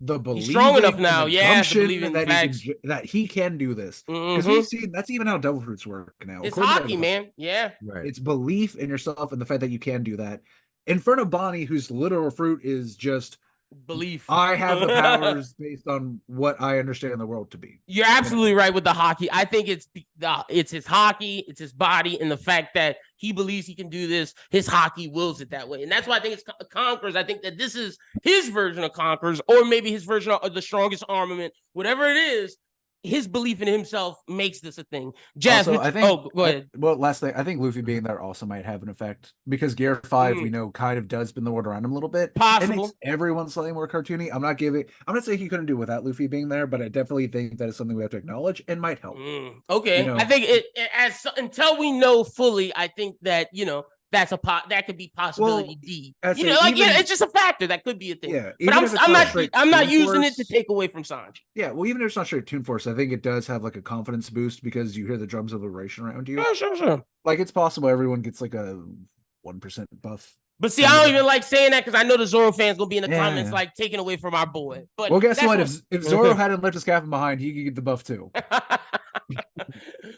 the belief. He's strong enough now, yeah, that he can do this. Because we've seen that's even how devil fruits work now. It's hockey, man. Yeah. Right. It's belief in yourself and the fact that you can do that. In front of Bonnie, whose literal fruit is just belief. I have the powers based on what I understand the world to be. You're absolutely right with the hockey. I think it's his hockey, it's his body, and the fact that he believes he can do this. His hockey wills it that way, and that's why I think it's Conquerors. I think that this is his version of Conquerors, or maybe his version of the strongest armament, whatever it is. His belief in himself makes this a thing. Jasmine, also, I think, go ahead. Well, last thing, I think Luffy being there also might have an effect because Gear 5, we know, kind of does spin the world around him a little bit. Possible. It makes everyone slightly more cartoony. I'm not saying he couldn't do it without Luffy being there, but I definitely think that is something we have to acknowledge and might help. Okay. You know? I think until we know fully, I think that, that could be possibility D. It's just a factor that could be a thing. Yeah, but I'm not using it to take away from Sanji. Yeah, well, even if it's not straight Toon Force, I think it does have like a confidence boost because you hear the drums of liberation around you. Sure. Like it's possible everyone gets like a 1% buff. But see, I don't even like saying that because I know the Zoro fans gonna be in the comments like taking away from our boy. But well, guess what? If Zoro hadn't left his cap behind, he could get the buff too.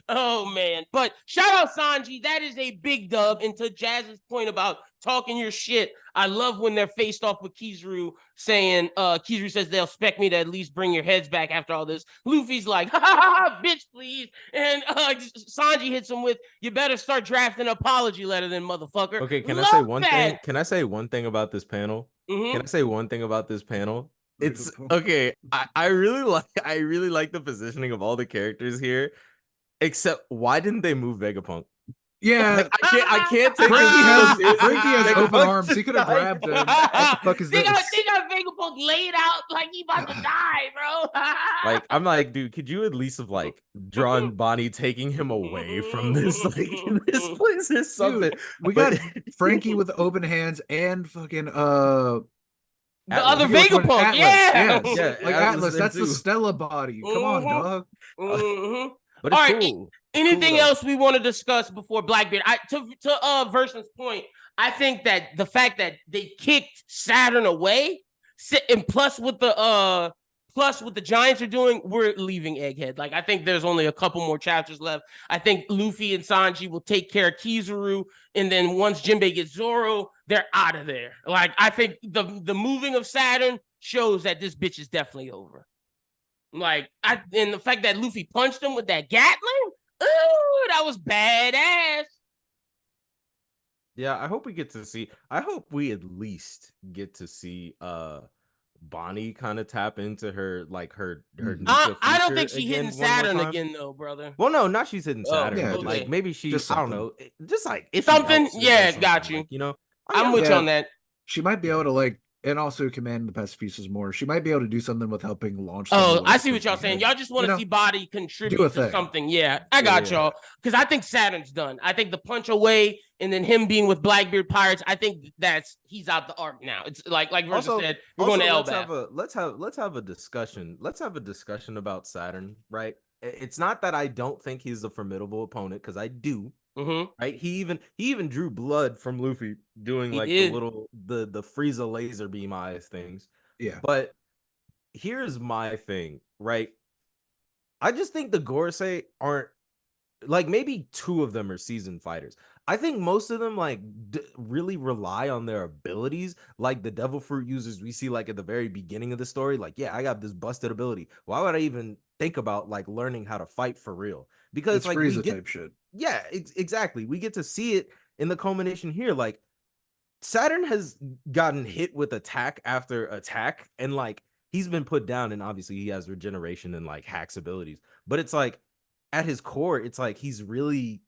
Oh man, but shout out Sanji. That is a big dub. And to Jazz's point about talking your shit, I love when they're faced off with Kizaru saying, Kizaru says they'll expect me to at least bring your heads back after all this. Luffy's like, ha ha ha, bitch, please. And Sanji hits him with, you better start drafting an apology letter then, motherfucker. Okay, can I say one thing? Can I say one thing about this panel? Can I say one thing about this panel? It's okay. I really like the positioning of all the characters here. Except, why didn't they move Vegapunk? Yeah, like, I can't take Frankie has open arms. He could have grabbed him. What the fuck is they this? They got Vegapunk laid out like he about to die, bro. Like, I'm like, dude, could you at least have like drawn Bonnie taking him away from this this place or something? Dude, we got Frankie with open hands and fucking the other Vegapunk, yeah. Like Atlas, that's the Stella body. Come on, dog. But it's cool. Anything else we want to discuss before Blackbeard? To Versen's point, I think that the fact that they kicked Saturn away, and plus what the Giants are doing, we're leaving Egghead. Like, I think there's only a couple more chapters left. I think Luffy and Sanji will take care of Kizaru, and then once Jinbei gets Zoro, they're out of there. Like, I think the moving of Saturn shows that this bitch is definitely over. Like, and the fact that Luffy punched him with that Gatling, ooh, that was badass. Yeah, I hope we at least get to see Bonnie kind of tap into her I don't think she's hitting Saturn again though, brother. Well, no, not she's hitting Saturn, yeah, but like maybe she, I don't know, just like if something. Yeah, got you. Like, I'm with you on that. She might be able to like. And also command the pacifistas more. She might be able to do something with helping launch. Oh, I see what y'all saying. Y'all just want to see Body contribute to something. Yeah, I got y'all. Because I think Saturn's done. I think the punch away and then him being with Blackbeard Pirates, I think he's out the arc now. It's like Versen said, we're going to Elbaf. Let's have a discussion. Let's have a discussion about Saturn, right? It's not that I don't think he's a formidable opponent, because I do. Right, he even drew blood from Luffy doing like the little the Frieza laser beam eyes things. Yeah, but here's my thing, right? I just think the Gorosei aren't, like, maybe two of them are seasoned fighters. I think most of them like really rely on their abilities, like the devil fruit users we see like at the very beginning of the story. Like, yeah, I got this busted ability. Why would I even think about like learning how to fight for real? Because It's like we Frieza get, type shit. yeah, exactly. We get to see it in the culmination here. Like Saturn has gotten hit with attack after attack, and like he's been put down, and obviously he has regeneration and like hacks abilities. But it's like at his core, it's like he's really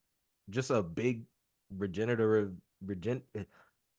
just a big regenerative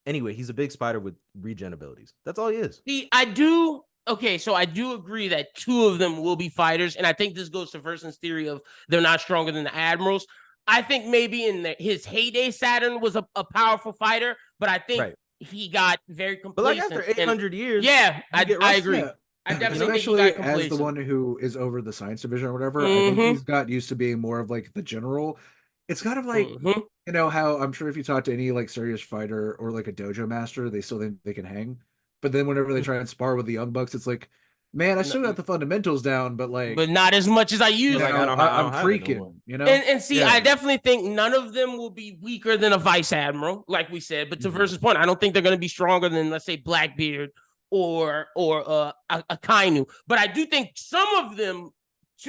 anyway, he's a big spider with regen abilities. That's all he is. See, I do. Okay, so I do agree that two of them will be fighters, and I think this goes to Versen's theory of they're not stronger than the admirals. I think maybe in his heyday, Saturn was a powerful fighter, but I think Right. he got very But like complacent. after 800 years, yeah, you get I rusty. agree. Yeah. I definitely Especially think he got as the complacent. one who is over the science division or whatever, I think he's got used to being more of like the general. It's kind of like you know how I'm sure if you talk to any like serious fighter or like a dojo master, they still think they can hang. But then whenever they try and spar with the young bucks, it's like, man, I still got the fundamentals down, but like, but not as much as I used. Like, to. I don't I'm have it no freaking, more. you know. And see, Yeah. I definitely think none of them will be weaker than a vice admiral, like we said. But to Versus' point, I don't think they're going to be stronger than, let's say, Blackbeard or a Kainu. But I do think some of them,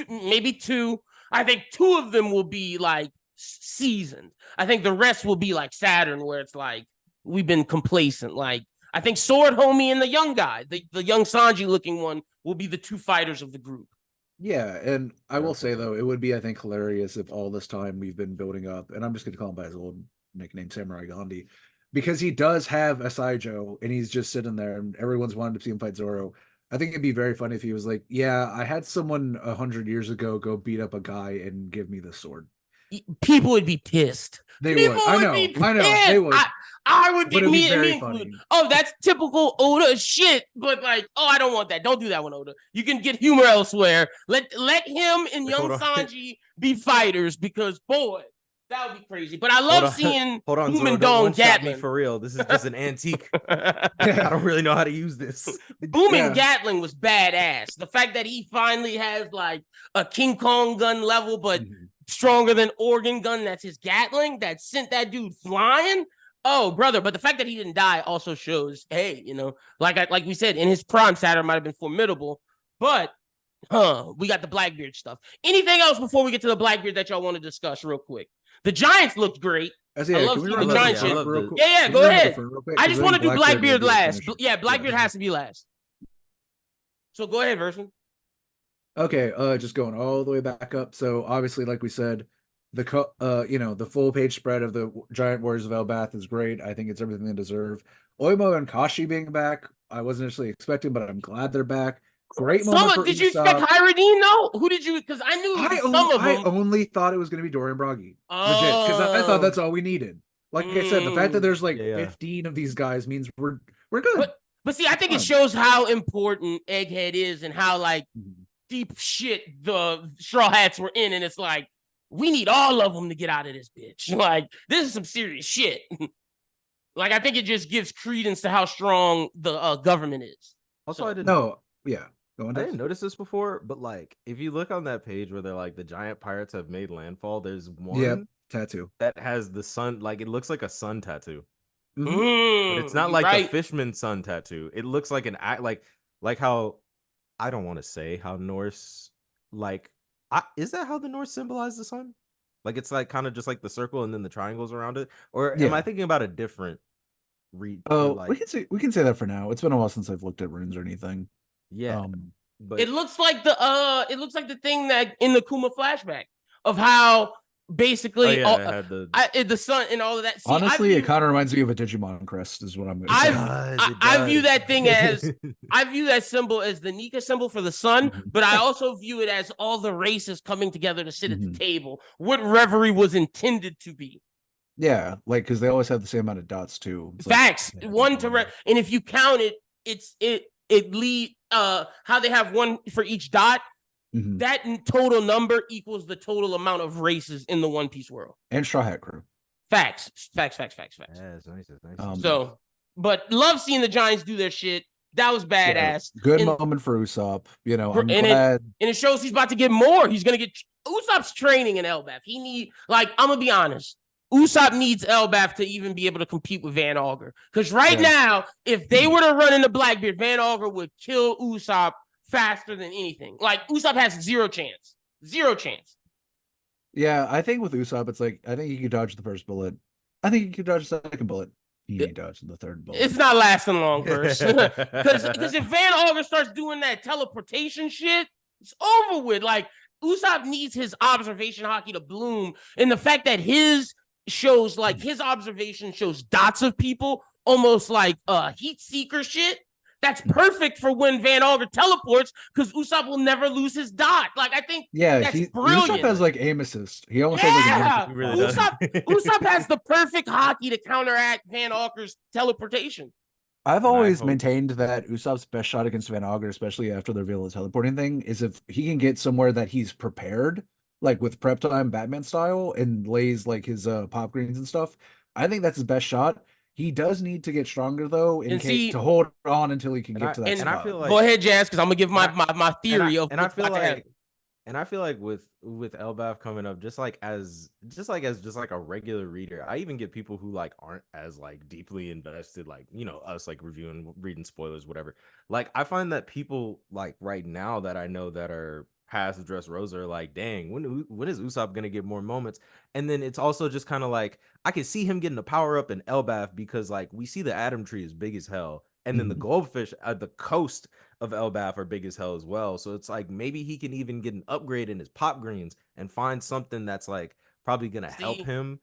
maybe two. I think two of them will be like seasoned. I think the rest will be like Saturn, where it's like we've been complacent. Like I think Sword Homie and the young guy, the young Sanji looking one, will be the two fighters of the group. Yeah, and I will say though, it would be I think hilarious if all this time we've been building up, and I'm just gonna call him by his old nickname, Samurai Gandhi, because he does have a Saijo, and he's just sitting there, and everyone's wanted to see him fight Zoro. I think it'd be very funny if he was like, "Yeah, I had someone 100 years ago go beat up a guy and give me the sword." People would be pissed. They People would. I know. They would. I would be But it'd be me very included. funny. Oh, that's typical Oda shit. But like, oh, I don't want that. Don't do that one, Oda. You can get humor elsewhere. Let him and young Sanji be fighters because boy, that would be crazy. But I love seeing Hold on, Boom Zoro, and don't Dong one-shot me Gatling. for real. This is just an antique. I don't really know how to use this. Booming Gatling was badass. The fact that he finally has like a King Kong gun level, but stronger than organ gun, that's his Gatling that sent that dude flying. Oh, brother. But the fact that he didn't die also shows, hey, you know, like we said, in his prime, Saturn might have been formidable, but we got the Blackbeard stuff. Anything else before we get to the Blackbeard that y'all want to discuss real quick? The Giants looked great. I love seeing the Giants shit. Yeah, go ahead. I just want to do Blackbeard last. Yeah, Blackbeard has to be last. So go ahead, Versen. Okay, just going all the way back up. So obviously, like we said, the full page spread of the Giant Warriors of Elbath is great. I think it's everything they deserve. Oimo and Kashi being back, I wasn't initially expecting, but I'm glad they're back. Great moment for Did you expect Hyradine though? Who did you? Because I knew some of them. I only thought it was going to be Dorian Bragi. Legit, because I thought that's all we needed. Like I said, the fact that there's like 15 of these guys means we're good. But see, I think it shows how important Egghead is and how like deep shit the Straw Hats were in, and it's like we need all of them to get out of this bitch. Like this is some serious shit. Like I think it just gives credence to how strong the government is. Also, I didn't. No, yeah. I didn't notice this before, but like if you look on that page where they're like the giant pirates have made landfall, there's one tattoo that has the sun, like it looks like a sun tattoo. But it's not You're like right. the Fishman sun tattoo. It looks like an act like how I don't want to say how Norse is that how the Norse symbolize the sun? Like it's like kind of just like the circle and then the triangles around it, or am I thinking about a different read? Oh, we can say that for now. It's been a while since I've looked at runes or anything. Yeah, but it looks like the thing that in the Kuma flashback of how basically the sun and all of that. See, honestly, it kind of reminds me of a Digimon crest, is what I'm going to say. I view that thing as I view that symbol as the Nika symbol for the sun, but I also view it as all the races coming together to sit at the table. What Reverie was intended to be. Yeah, like because they always have the same amount of dots too. It's facts, like, one to and if you count it, it lead how they have one for each dot. That total number equals the total amount of races in the One Piece world. And Straw Hat Crew. Facts. Yeah, it's nice. So, but love seeing the Giants do their shit. That was badass. Yeah, good moment for Usopp. You know, I'm glad. And it shows he's about to get more. He's gonna get Usopp's training in Elbaf. I'm gonna be honest. Usopp needs Elbaf to even be able to compete with Van Auger. Because right Yeah. now, if they were to run into Blackbeard, Van Auger would kill Usopp faster than anything. Like, Usopp has zero chance. Zero chance. Yeah, I think with Usopp, it's like I think he could dodge the first bullet. I think he could dodge the second bullet. He ain't dodging the third bullet. It's not lasting long, Verse. Because if Van Auger starts doing that teleportation shit, it's over with. Like, Usopp needs his observation hockey to bloom. And the fact that his shows, like, his observation shows dots of people, almost like heat seeker shit. That's perfect for when Van Auger teleports, because Usopp will never lose his dot. Like, I think that's brilliant. Usopp has like aim assist. He almost has like an aim assist. He really does. Usopp has the perfect hockey to counteract Van Auger's teleportation. I've always maintained that Usopp's best shot against Van Auger, especially after the reveal of the teleporting thing, is if he can get somewhere that he's prepared, like with prep time Batman style, and lays like his pop greens and stuff. I think that's his best shot. He does need to get stronger though, to hold on until he can get to that spot. I feel like, go ahead, Jazz, because I'm gonna give my theory of. And I feel like with Elbaf coming up, just like as a regular reader, I even get people who like aren't as like deeply invested, like, you know, us, like reading spoilers, whatever. Like, I find that people like right now that I know that are past Dressrosa are like, dang, when is Usopp gonna get more moments? And then it's also just kind of like, I can see him getting a power up in Elbaf, because like we see the Atom Tree is big as hell, and then the goldfish at the coast of Elbaf are big as hell as well. So it's like maybe he can even get an upgrade in his pop greens and find something that's like probably gonna help him.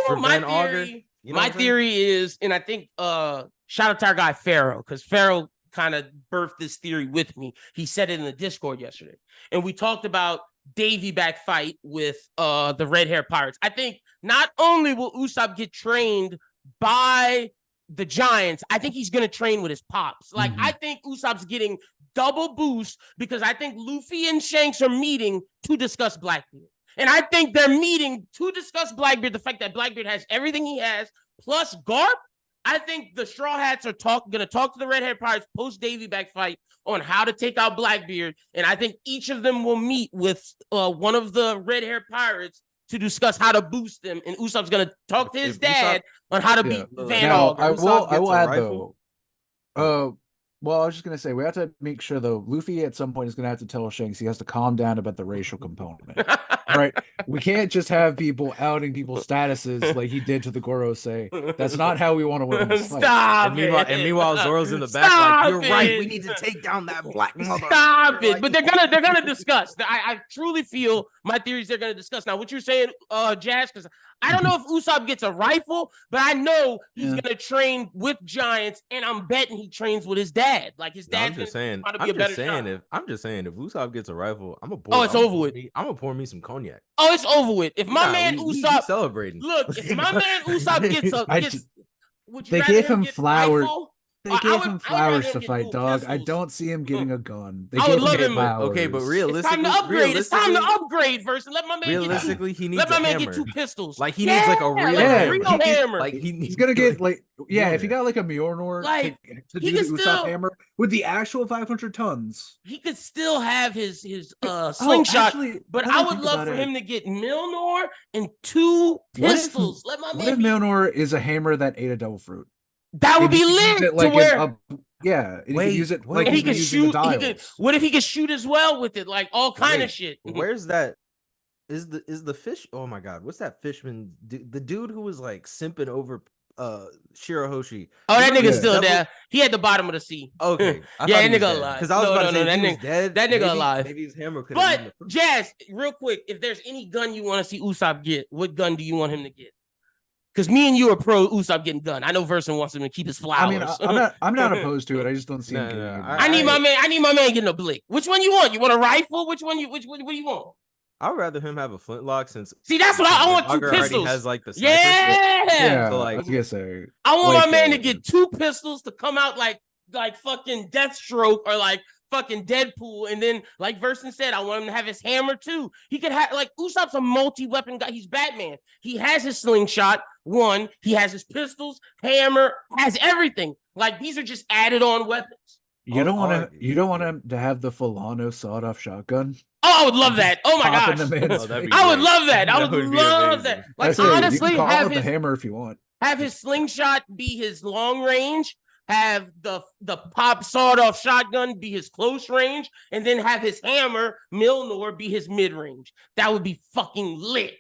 My theory, you know, my theory is, and I think shout out to our guy Pharaoh, because Pharaoh kind of birthed this theory with me. He said it in the Discord yesterday, and we talked about Davy back fight with the red hair pirates. I think not only will Usopp get trained by the Giants, I think he's gonna train with his pops. Like, I think Usopp's getting double boost, because I think Luffy and Shanks are meeting to discuss Blackbeard. And I think they're meeting to discuss Blackbeard, the fact that Blackbeard has everything he has, plus Garp. I think the Straw Hats are going to talk to the Red Hair Pirates post Davy back fight on how to take out Blackbeard. And I think each of them will meet with one of the Red Hair Pirates to discuss how to boost them. And Usopp's going to talk to his dad on how to beat Van Auger. I will add, though. Well, I was just going to say, we have to make sure, though, Luffy at some point is going to have to tell Shanks he has to calm down about the racial component. Right? We can't just have people outing people's statuses like he did to the Gorosei. That's not how we want to win this fight. Stop and meanwhile, Zoro's in the back like, you're right, we need to take down that black mother. Stop it. But they're gonna discuss. I truly feel my theories they're gonna discuss. Now, what you're saying, Jazz, because I don't know if Usopp gets a rifle, but I know he's gonna train with Giants, and I'm betting he trains with his dad. Like, his dad's I'm just saying if Usopp gets a rifle, I'm over with. I'm gonna pour me some cognac. Oh, it's over with. If my man Usopp celebrating. Look, if my man Usopp gets they gave him flowers. They gave him flowers to fight, dog. I don't see him getting a gun. They gave him flowers. Okay, but realistically, it's time to upgrade first, and let my man realistically he needs let my man hammer. get 2 pistols. Like, he needs like a real hammer. Like, he's gonna get like if he got like a Mjolnir to do the Usopp hammer with the actual 500 tons, he could still have his slingshot. But I would love for him to get Mjolnir and 2 pistols. Let my man. What if Mjolnir is a hammer that ate a devil fruit? That would be lit. Like, to where he could use it like he could shoot. What if he could shoot as well with it, like all kind of shit? Where's that? Is the fish? Oh my god, what's that fishman? The dude who was like simping over Shirahoshi. Oh, that nigga's still there. He at the bottom of the sea. Okay, yeah, that nigga alive. Because I was about to say that nigga dead. That nigga alive. Maybe his hammer could. But Jazz, real quick, if there's any gun you want to see Usopp get, what gun do you want him to get? Because me and you are pro Usopp getting done. I know Versen wants him to keep his flowers. I mean, I'm not opposed to it. I just don't see him getting it. I need my man getting a blick. Which one you want? You want a rifle? Which one do you want? I'd rather him have a flintlock, since that's what I want. 2 pistols. Has like the yeah. So, like, I was gonna say, I want my man to get 2 pistols to come out like fucking Deathstroke or like fucking Deadpool, and then like Versen said, I want him to have his hammer too. He could have like Usopp's a multi-weapon guy. He's Batman. He has his slingshot. He has his pistols, hammer, has everything. Like, these are just added on weapons. You don't want him to have the Fulano sawed-off shotgun. Oh, I would love that. Oh my Pop in gosh. the man's Oh, that'd be face. I would great. love that. I That would would be love amazing. that. Like, That's it. You can honestly, call have it the his hammer if you want. slingshot be his long range, have the pop sawed off shotgun be his close range, and then have his hammer Milnor be his mid range. That would be fucking lit.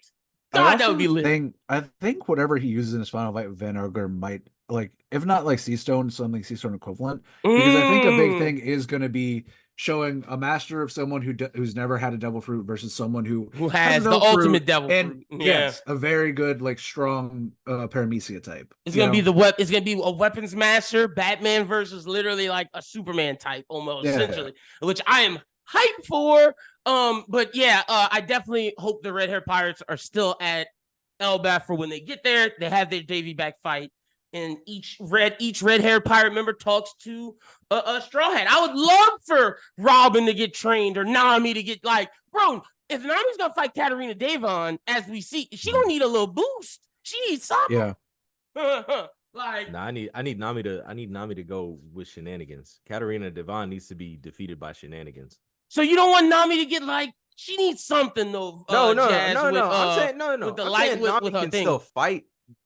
God, that would be lit. I think whatever he uses in his final fight with Van Auger might, like, if not like Sea Stone, something Sea Stone equivalent. Because I think a big thing is going to be showing a master of someone who's never had a devil fruit versus someone who has a the devil ultimate fruit devil and fruit. Yeah. yes, a very good, like, strong Paramecia type. It's gonna be it's gonna be a weapons master, Batman versus literally like a Superman type almost, essentially, which I am hyped for. But yeah, I definitely hope the red hair pirates are still at Elbaf for when they get there. They have their Davy back fight, and each red hair pirate member talks to a Straw Hat. I would love for Robin to get trained or Nami to get, like, bro. If Nami's gonna fight Katarina Devon, as we see, she gonna need a little boost. She needs something. Yeah. Like, I need Nami to go with shenanigans. Katarina Devon needs to be defeated by shenanigans. so you don't want Nami to get, like, she needs something though. No. With, I'm saying no. With the I'm light saying with Nami her can thing. still fight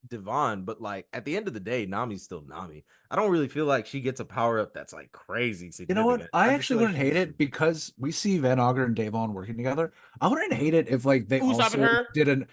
Devon, but like at the end of the day, Nami's still Nami. I don't really feel like she gets a power up that's like crazy You significant. know what? I actually feel like wouldn't hate it because we see Van Auger and Devon working together. I wouldn't hate it if, like, they Usopp and also her? did Mhm.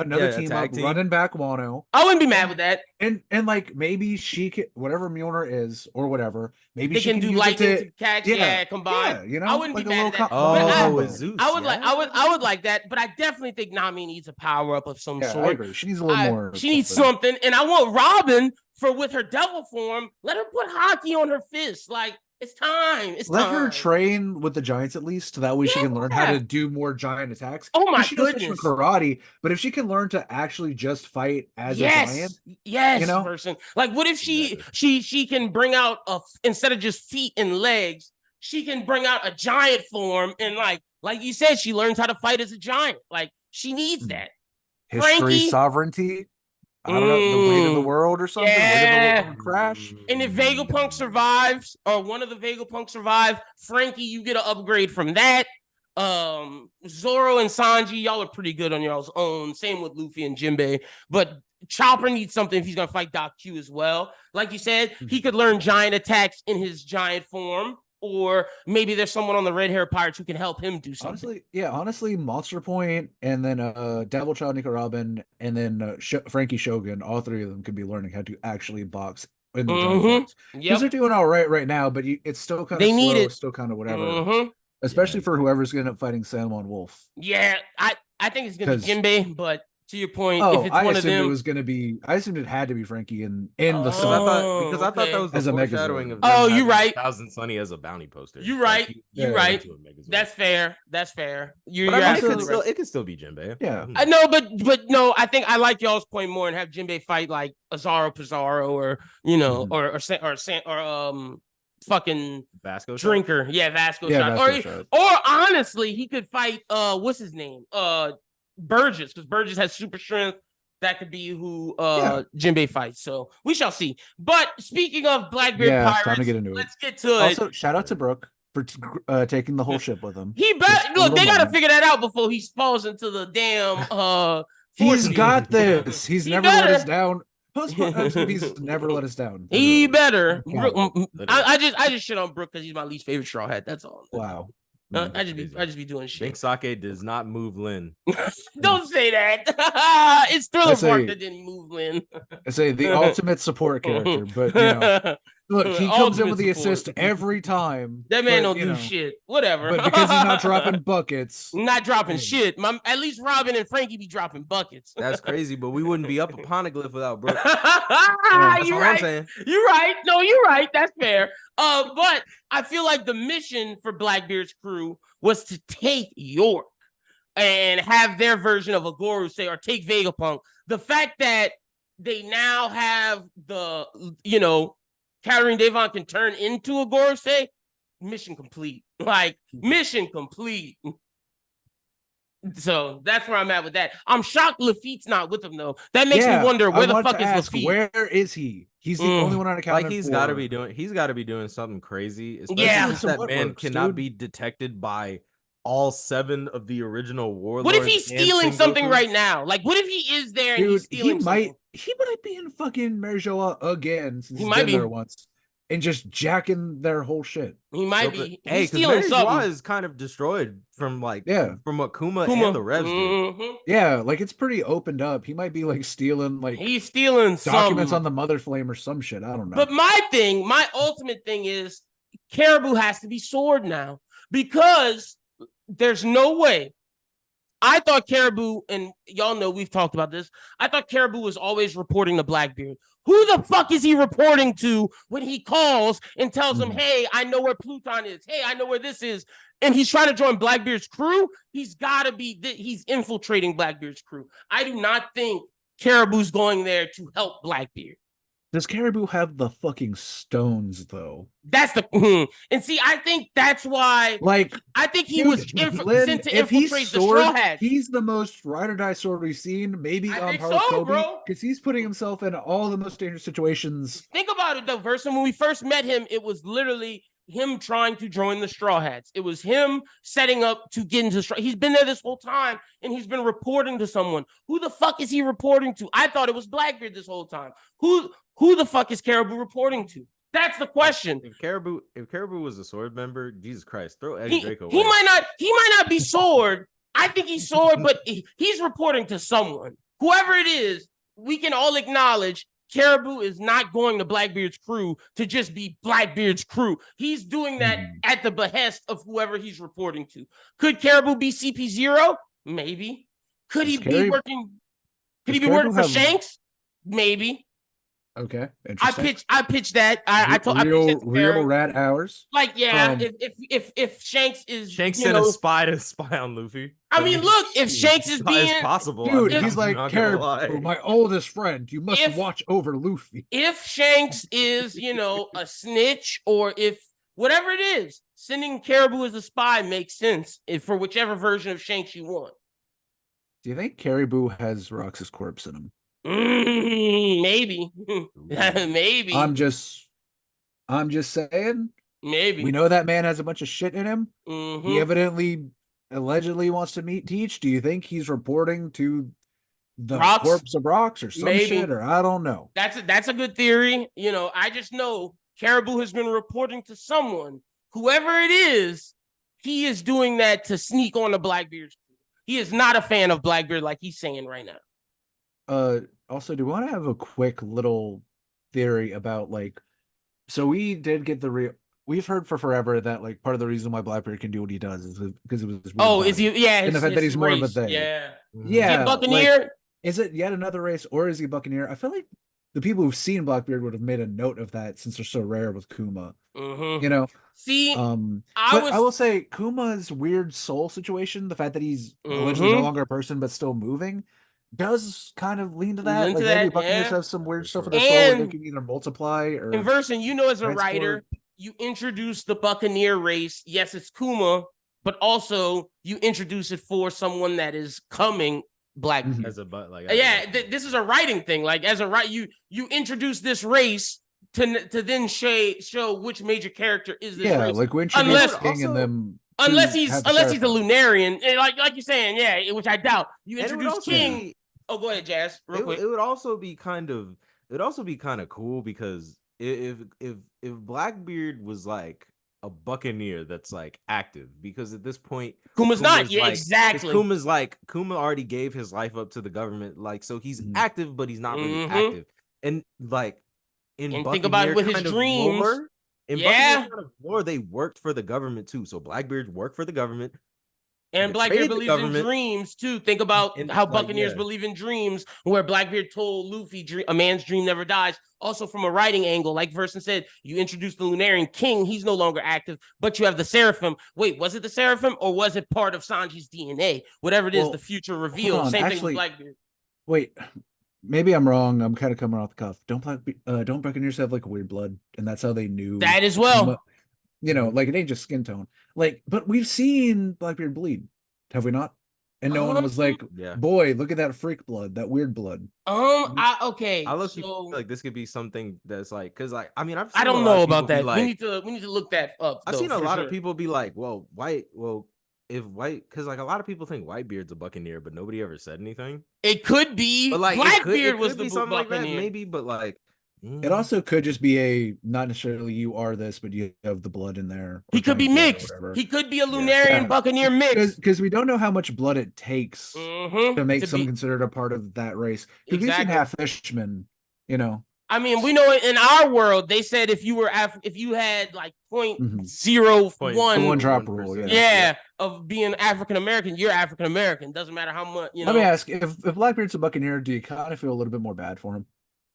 another Yeah, team tag up team. running back Wano. I wouldn't be mad with that. And like maybe she can, whatever Mjolnir is or whatever, maybe They she can do use lightning it to catch, yeah, combined. you know, I wouldn't like be a mad little at that. a little But combo. with Zeus. I would yeah. like that, but I definitely think Nami needs a power up of some Yeah, I sort. agree. She needs a little more. She needs something, and I want Robin for with her devil form. Let her put hockey on her fist. Like, it's time. Let her train with the giants at least, so that way she can learn how Yeah. to do more giant attacks. Oh my She does fish goodness. with karate, but if she can learn to actually just fight as a giant, Yes, you know? person. Like, what if she can bring out instead of just feet and legs, she can bring out a giant form, and like you said, she learns how to fight as a giant. Like, she needs that. history, Frankie? sovereignty. I don't know, the weight of the world or something. Weight of the Yeah. world crash. And if Vegapunk survives, or one of the Vegapunk survive, Frankie, you get an upgrade from that. Zoro and Sanji, y'all are pretty good on y'all's own. Same with Luffy and Jinbei. But Chopper needs something if he's gonna fight Doc Q as well. Like you said, he could learn giant attacks in his giant form. Or maybe there's someone on the red hair pirates who can help him do something. Honestly, Monster Point and then Devil Child Nico Robin and then Frankie Shogun, all three of them could be learning how to actually box in the giant forms. Because they're doing all right now, but it's still kind of slow, still kind of whatever. Especially for whoever's going to end up fighting Salmon Wolf. Yeah, I think it's going to be Jinbei, but to your point, if it's I one of assumed them, it was going to be. I assumed it had to be Frankie in the I thought that was the foreshadowing of them you're right. Thousand Sunny as a bounty poster. You're right. You're right. That's fair. You're absolutely right. It could still be Jinbei. Yeah, I know, but no, I think I like y'all's point more and have Jinbei fight like Azaro Pizarro or or fucking Vasco Drinker. Shot? Yeah, Vasco Shot. Or honestly, he could fight what's his name? Burgess, because Burgess has super strength. That could be who Jinbei fights. So we shall see. But speaking of Blackbeard Pirates, time to get into let's get to it. Also, shout out to Brooke for taking the whole ship with him. He better look. They got to figure that out before he falls into the damn. He's got this. He's never let us down. He's never let us down. He better. I just shit on Brooke because he's my least favorite Straw Hat. That's all. Wow. I just be doing shit. Think Sake does not move Lin. Don't say that. It's Thriller Bark that didn't move Lin. I say the ultimate support character, but look, he comes in with the assist every time. That man don't do shit. Whatever. But because he's not dropping buckets. Not dropping shit. At least Robin and Frankie be dropping buckets. That's crazy, but we wouldn't be up a Poneglyph without Brooke. That's what I'm saying. You're right. No, you're right. That's fair. But I feel like the mission for Blackbeard's crew was to take York and have their version of a Gorosei or take Vegapunk. The fact that they now have Katarina Devon can turn into a Gorosei, mission complete. Like, mission complete. So that's where I'm at with that. I'm shocked Lafitte's not with him though. That makes me wonder where the fuck is Lafitte? Where is he? He's the only one on account. Like he's got to be doing something crazy. Especially since that man cannot be detected by all 7 of the original warlords. What if he's and stealing something Sengoku? right now? Like, what if he is there and he's Dude, stealing something? he might be in fucking Marijoa again since He he's might been be. there once and just jacking their whole shit. He might So, be. hey, He's because stealing Mary something. Joie is kind of destroyed from like Yeah. from what Kuma Kuma. and the Revs did. Mhm. Yeah, like it's pretty opened up. He might be like stealing like He's stealing documents something. on the Mother Flame or some shit. I don't know. But my ultimate thing is Caribou has to be Sword now because there's no way. I thought Caribou, and y'all know we've talked about this. I thought Caribou was always reporting to Blackbeard. Who the fuck is he reporting to when he calls and tells him, hey, I know where Pluton is. Hey, I know where this is. And he's trying to join Blackbeard's crew. He's got to be, he's infiltrating Blackbeard's crew. I do not think Caribou's going there to help Blackbeard. Does Caribou have the fucking stones though? That's the and see, I think that's why. Like, I think he dude, was Lynn, sent to if he's infiltrate the Straw Sword, Hats. he's the most ride or die Sword we've seen. Maybe I on think par with so, Kobe, bro. because he's putting himself in all the most dangerous situations. Think about it though, Versen. When we first met him, it was literally him trying to join the Straw Hats. It was him setting up to get into Straw. He's been there this whole time, and he's been reporting to someone. Who the fuck is he reporting to? I thought it was Blackbeard this whole time. Who the fuck is Caribou reporting to? That's the question. If Caribou was a Sword member, Jesus Christ, throw Eddie Drake away. He might not be Sword. I think he's Sword, but he's reporting to someone. Whoever it is, we can all acknowledge Caribou is not going to Blackbeard's crew to just be Blackbeard's crew. He's doing that at the behest of whoever he's reporting to. Could Caribou be CP0? Maybe. Could he be working? Could he be working for Shanks? Maybe. Okay, interesting. I pitched that. I pitched that real rat hours. Like, yeah, if Shanks is sent a spy to spy on Luffy. I mean, look, if Shanks is being possible, dude, he's like, Caribou, my oldest friend, you must watch over Luffy. If Shanks is, a snitch, or if whatever it is, sending Caribou as a spy makes sense for whichever version of Shanks you want. Do you think Caribou has Roxas' corpse in him? Maybe. Maybe. I'm just saying. Maybe. We know that man has a bunch of shit in him. He allegedly wants to meet Teach. Do you think he's reporting to the corpse of Rox or some shit, or I don't know. That's a good theory. I just know Caribou has been reporting to someone. Whoever it is, he is doing that to sneak on the Blackbeard's. He is not a fan of Blackbeard like he's saying right now. Also, do you want to have a quick little theory about so we did get we've heard for forever that part of the reason why Blackbeard can do what he does is because it was his is he? Yeah, and the fact that he's more of a they. Yeah, yeah. Is he a Buccaneer? Is it yet another race, or is he a Buccaneer? I feel like the people who've seen Blackbeard would have made a note of that since they're so rare with Kuma. See, I will say Kuma's weird soul situation, the fact that he's allegedly no longer a person but still moving, does kind of lean to that. Maybe Buccaneers have some weird stuff in their soul where they can either multiply or. In Versen, as a writer, you introduce the Buccaneer race. Yes, it's Kuma, but also you introduce it for someone that is coming Black as a this is a writing thing. As a you introduce this race to then show which major character is this race. We introduce King and them. Unless he's a Lunarian, like you're saying, which I doubt. You introduce King. Oh, go ahead, Jazz. Real quick. It would also be kind of cool because if Blackbeard was a Buccaneer that's active, because at this point Kuma's not. Yeah, exactly. Kuma already gave his life up to the government, so he's active, but he's not really active. And think about it with his dreams. Buccaneer kind of lore, they worked for the government too. So Blackbeard worked for the government. And Blackbeard believes in dreams too. Think about how Buccaneers believe in dreams, where Blackbeard told Luffy, a man's dream never dies. Also, from a writing angle, like Versen said, you introduce the Lunarian King. He's no longer active, but you have the Seraphim. Wait, was it the Seraphim or was it part of Sanji's DNA? Whatever it is, the future reveal. Same thing with Blackbeard. Wait, maybe I'm wrong. I'm kind of coming off the cuff. Don't Buccaneers have weird blood, and that's how they knew that as well. It ain't just skin tone. But we've seen Blackbeard bleed, have we not? And no one was boy, look at that freak blood, that weird blood. Okay. I feel like this could be something that's because I I don't know about that. We need to look that up. I've seen a lot of people be like, well, why? Well, because like a lot of people think Whitebeard's a Buccaneer, but nobody ever said anything. It could be But like Blackbeard it was could the be something like that, Buccaneer. maybe. But like, It also could just be a not necessarily you are this, but you have the blood in there. He could be mixed. He could be a Lunarian Buccaneer mix. Because we don't know how much blood it takes to make someone considered a part of that race. Because we've seen half fishmen, you know. I mean, we know in our world they said if you were if you had like 0.01 drop rule, of being African American, you're African American. Doesn't matter how much, you know. Let me ask, if Blackbeard's a Buccaneer, do you kind of feel a little bit more bad for him?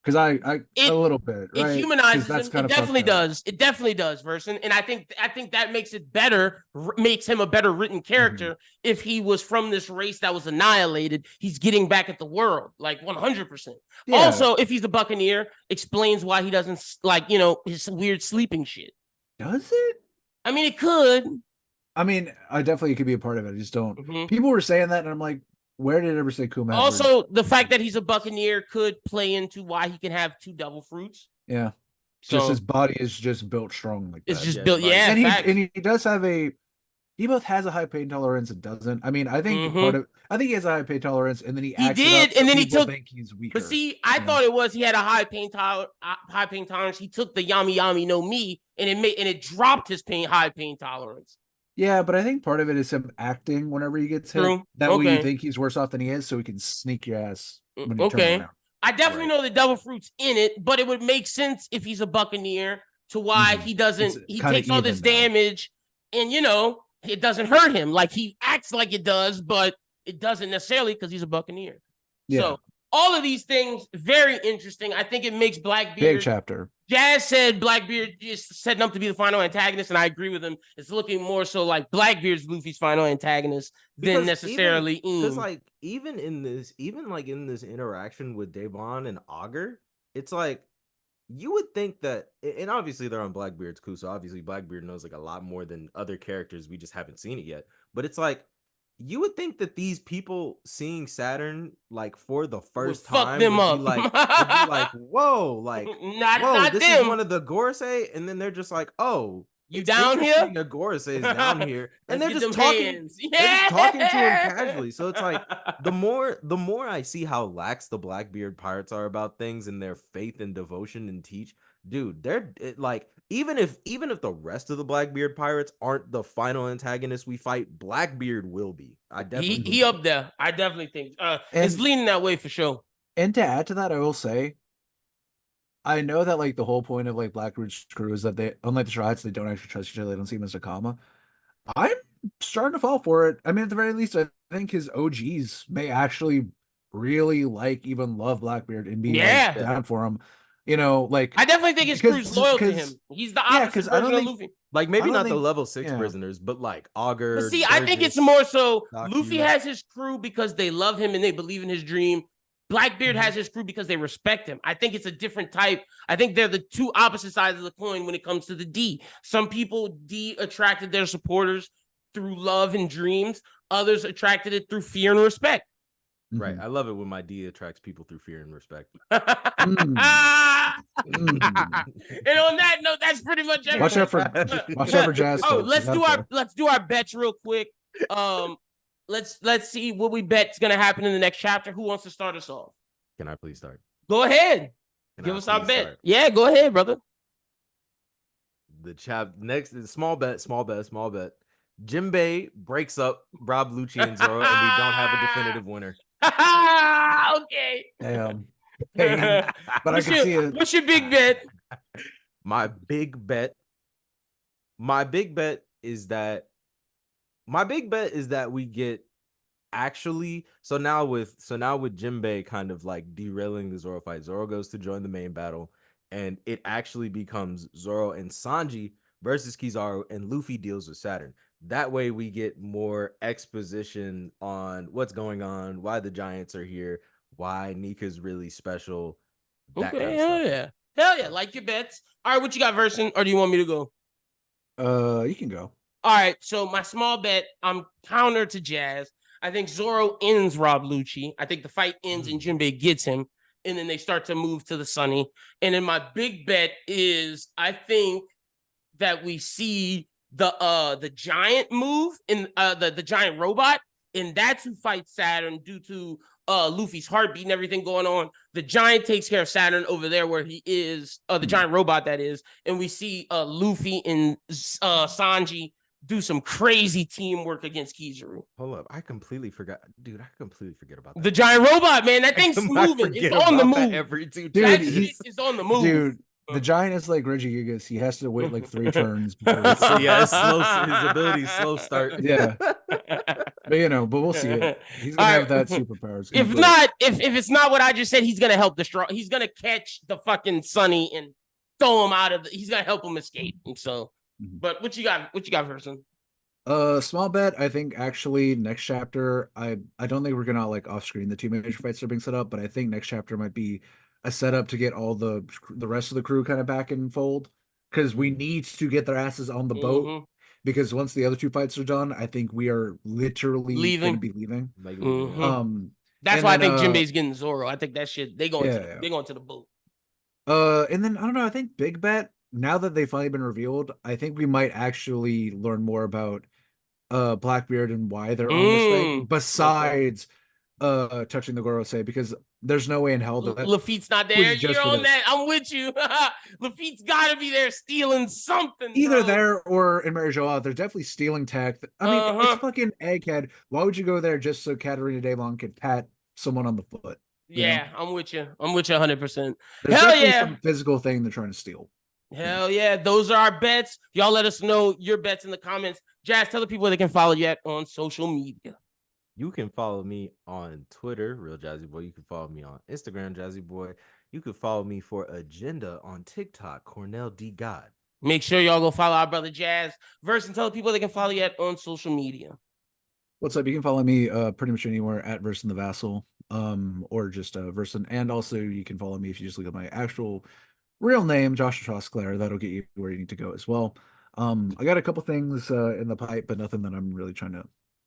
Because I a little bit, right? It humanizes him. It definitely does. It definitely does, Versen. And I think that makes it better, makes him a better written character. If he was from this race that was annihilated, he's getting back at the world, like 100%. Yeah. Also, if he's a Buccaneer, explains why he doesn't like, you know, his weird sleeping shit. Does it? I mean, it could. I mean, I definitely could be a part of it. I just don't. People were saying that, and I'm like, where did it ever say Kuma? Also, the fact that he's a Buccaneer could play into why he can have 2 devil fruits. Yeah. So, just his body is just built strong like that. It's just built, and he does have he both has a high pain tolerance and doesn't. I mean, I think I think he has a high pain tolerance, and then he did, and then he took. Think he's weaker. But see, I thought it was he had a high pain tolerance. He took the Yami Yami no Mi, and it dropped his high pain tolerance. Yeah, but I think part of it is him acting whenever he gets hit. That way you think he's worse off than he is, so he can sneak your ass when you turn around. I definitely know the devil fruit's in it, but it would make sense if he's a Buccaneer to why he doesn't. He takes all this damage, and you know it doesn't hurt him. Like he acts like it does, but it doesn't necessarily because he's a Buccaneer. Yeah. So all of these things very interesting. I think it makes Blackbeard big chapter. Jazz said Blackbeard is setting up to be the final antagonist, and I agree with him. It's looking more so like Blackbeard's Luffy's final antagonist than necessarily because like even in this interaction with Devon and Auger, it's like you would think that, and obviously they're on Blackbeard's crew, so obviously Blackbeard knows like a lot more than other characters. We just haven't seen it yet, but it's like you would think that these people seeing Saturn like for the first time would be like, whoa, like not this them. Is one of the Gorosei, and then they're just like, oh, you down here? A Gorosei is down here, and they're just talking. They're just talking to him casually. So it's like the more I see how lax the Blackbeard pirates are about things and their faith and devotion and teach, dude, they're like. Even if the rest of the Blackbeard pirates aren't the final antagonist we fight, Blackbeard will be. I definitely he up there. I definitely think it's leaning that way for sure. And to add to that, I will say, I know that like the whole point of like Blackbeard's crew is that they, unlike the Strides, they don't actually trust each other. They don't see him as a comma. I'm starting to fall for it. I mean, at the very least, I think his OGs may actually really like, even love Blackbeard and be like, down for him. You know, like I definitely think his crew's loyal to him. He's the opposite version of Luffy. Like maybe not the level 6 prisoners, but like Auger. But see, I think it's more so Luffy has his crew because they love him and they believe in his dream. Blackbeard has his crew because they respect him. I think it's a different type. I think they're the two opposite sides of the coin when it comes to the D. Some people attracted their supporters through love and dreams. Others attracted it through fear and respect. Right. I love it when my D attracts people through fear and respect. And on that note, that's pretty much everything. Watch out for Jazz. Oh, let's do our bets real quick. Let's see what we bet's gonna happen in the next chapter. Who wants to start us off? Can I please start? Go ahead. Give us our bet. Yeah, go ahead, brother. The next small bet. Jinbei breaks up Rob, Lucci, and Zoro, and we don't have a definitive winner. Okay. Damn. Hey, but I can see it. What's your big bet? My big bet is that we get actually so now with Jinbei kind of like derailing the Zoro fight. Zoro goes to join the main battle, and it actually becomes Zoro and Sanji versus Kizaru, and Luffy deals with Saturn. That way we get more exposition on what's going on, why the Giants are here, why Nika's really special. Okay, hell yeah. Like your bets. All right, what you got, Versen, or do you want me to go? You can go. All right, so my small bet, I'm counter to Jazz. I think Zoro ends Rob Lucci. I think the fight ends and Jinbei gets him, and then they start to move to the Sunny. And then my big bet is I think that we see the giant move in the giant robot, and that's who fights Saturn due to Luffy's heartbeat and everything going on. The giant takes care of Saturn over there where he is, the giant robot that is, and we see Luffy and Sanji do some crazy teamwork against Kizaru. Hold up, I completely forgot, dude. I completely forget about that. The giant robot, man, that thing's moving. It's on the move. Every two that shit is on the move. Dude, the giant is like Regigigas. He has to wait like 3 turns. So yeah, it's slow. His ability is slow start. Yeah, but we'll see it. He's gonna have that superpower. If not, if it's not what I just said, he's gonna help destroy. He's gonna catch the fucking Sunny and throw him out of. He's gonna help him escape. And so, but what you got? What you got, Versen? Small bet. I think actually next chapter. I don't think we're gonna like off screen the 2 major fights are being set up, but I think next chapter might be a setup to get all the rest of the crew kind of back in fold, because we need to get their asses on the boat, because once the other 2 fights are done, I think we are literally going to be leaving. That's why I think Jinbei's getting Zoro. I think that shit they going to the boat. And then I don't know, I think big bet, now that they've finally been revealed, I think we might actually learn more about Blackbeard and why they're on this thing, besides touching the Gorosei, because there's no way in hell that Lafitte's not there. You're on that. I'm with you. Lafitte's got to be there stealing something. Either there or in Mary Jo, they're definitely stealing tech. I mean, it's fucking Egghead. Why would you go there just so Katarina Devon could pat someone on the foot? Yeah, I'm with you. I'm with you 100%. There's Hell yeah. Some physical thing they're trying to steal. Hell yeah. Those are our bets. Y'all let us know your bets in the comments. Jazz, tell the people where they can follow you at on social media. You can follow me on Twitter, Real Jazzy Boy. You can follow me on Instagram, Jazzy Boy. You can follow me for Agenda on TikTok, Cornell D. God. Make sure y'all go follow our brother Jazz. Versen, tell the people they can follow you at on social media. What's up? You can follow me pretty much anywhere at Versen the Vassal, or just Versen. And also you can follow me if you just look at my actual real name, Joshua Trosclair. That'll get you where you need to go as well. I got a couple things in the pipe, but nothing that I'm really trying to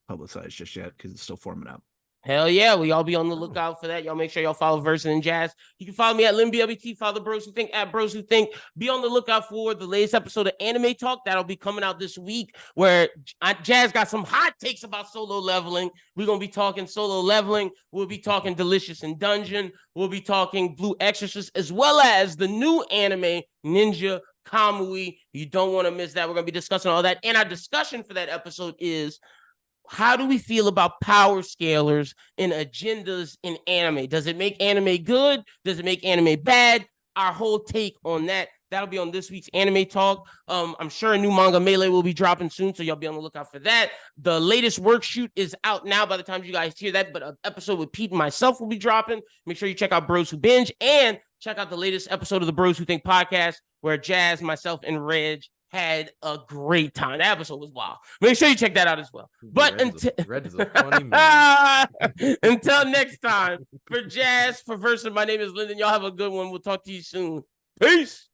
publicize just yet because it's still forming up. Hell yeah, we all be on the lookout for that. Y'all make sure y'all follow Versen and Jazz. You can follow me at LimBLBT, follow the Bros Who Think at Bros Who Think. Be on the lookout for the latest episode of Anime Talk that'll be coming out this week, where Jazz got some hot takes about solo leveling. We're gonna be talking solo leveling. We'll be talking Delicious in Dungeon. We'll be talking Blue Exorcist, as well as the new anime Ninja Kamui. You don't want to miss that. We're gonna be discussing all that, and our discussion for that episode is, how do we feel about power scalers and agendas in anime? Does it make anime good? Does it make anime bad? Our whole take on that. That'll be on this week's Anime Talk. I'm sure a new manga melee will be dropping soon, so y'all be on the lookout for that. The latest work shoot is out now by the time you guys hear that, but an episode with Pete and myself will be dropping. Make sure you check out Bros Who Binge and check out the latest episode of the Bros Who Think podcast, where Jazz, myself, and Reg had a great time. That episode was wild. Make sure you check that out as well. But Red is a funny man. Until next time, for Jazz, for Versen, my name is Lyndon. Y'all have a good one. We'll talk to you soon. Peace.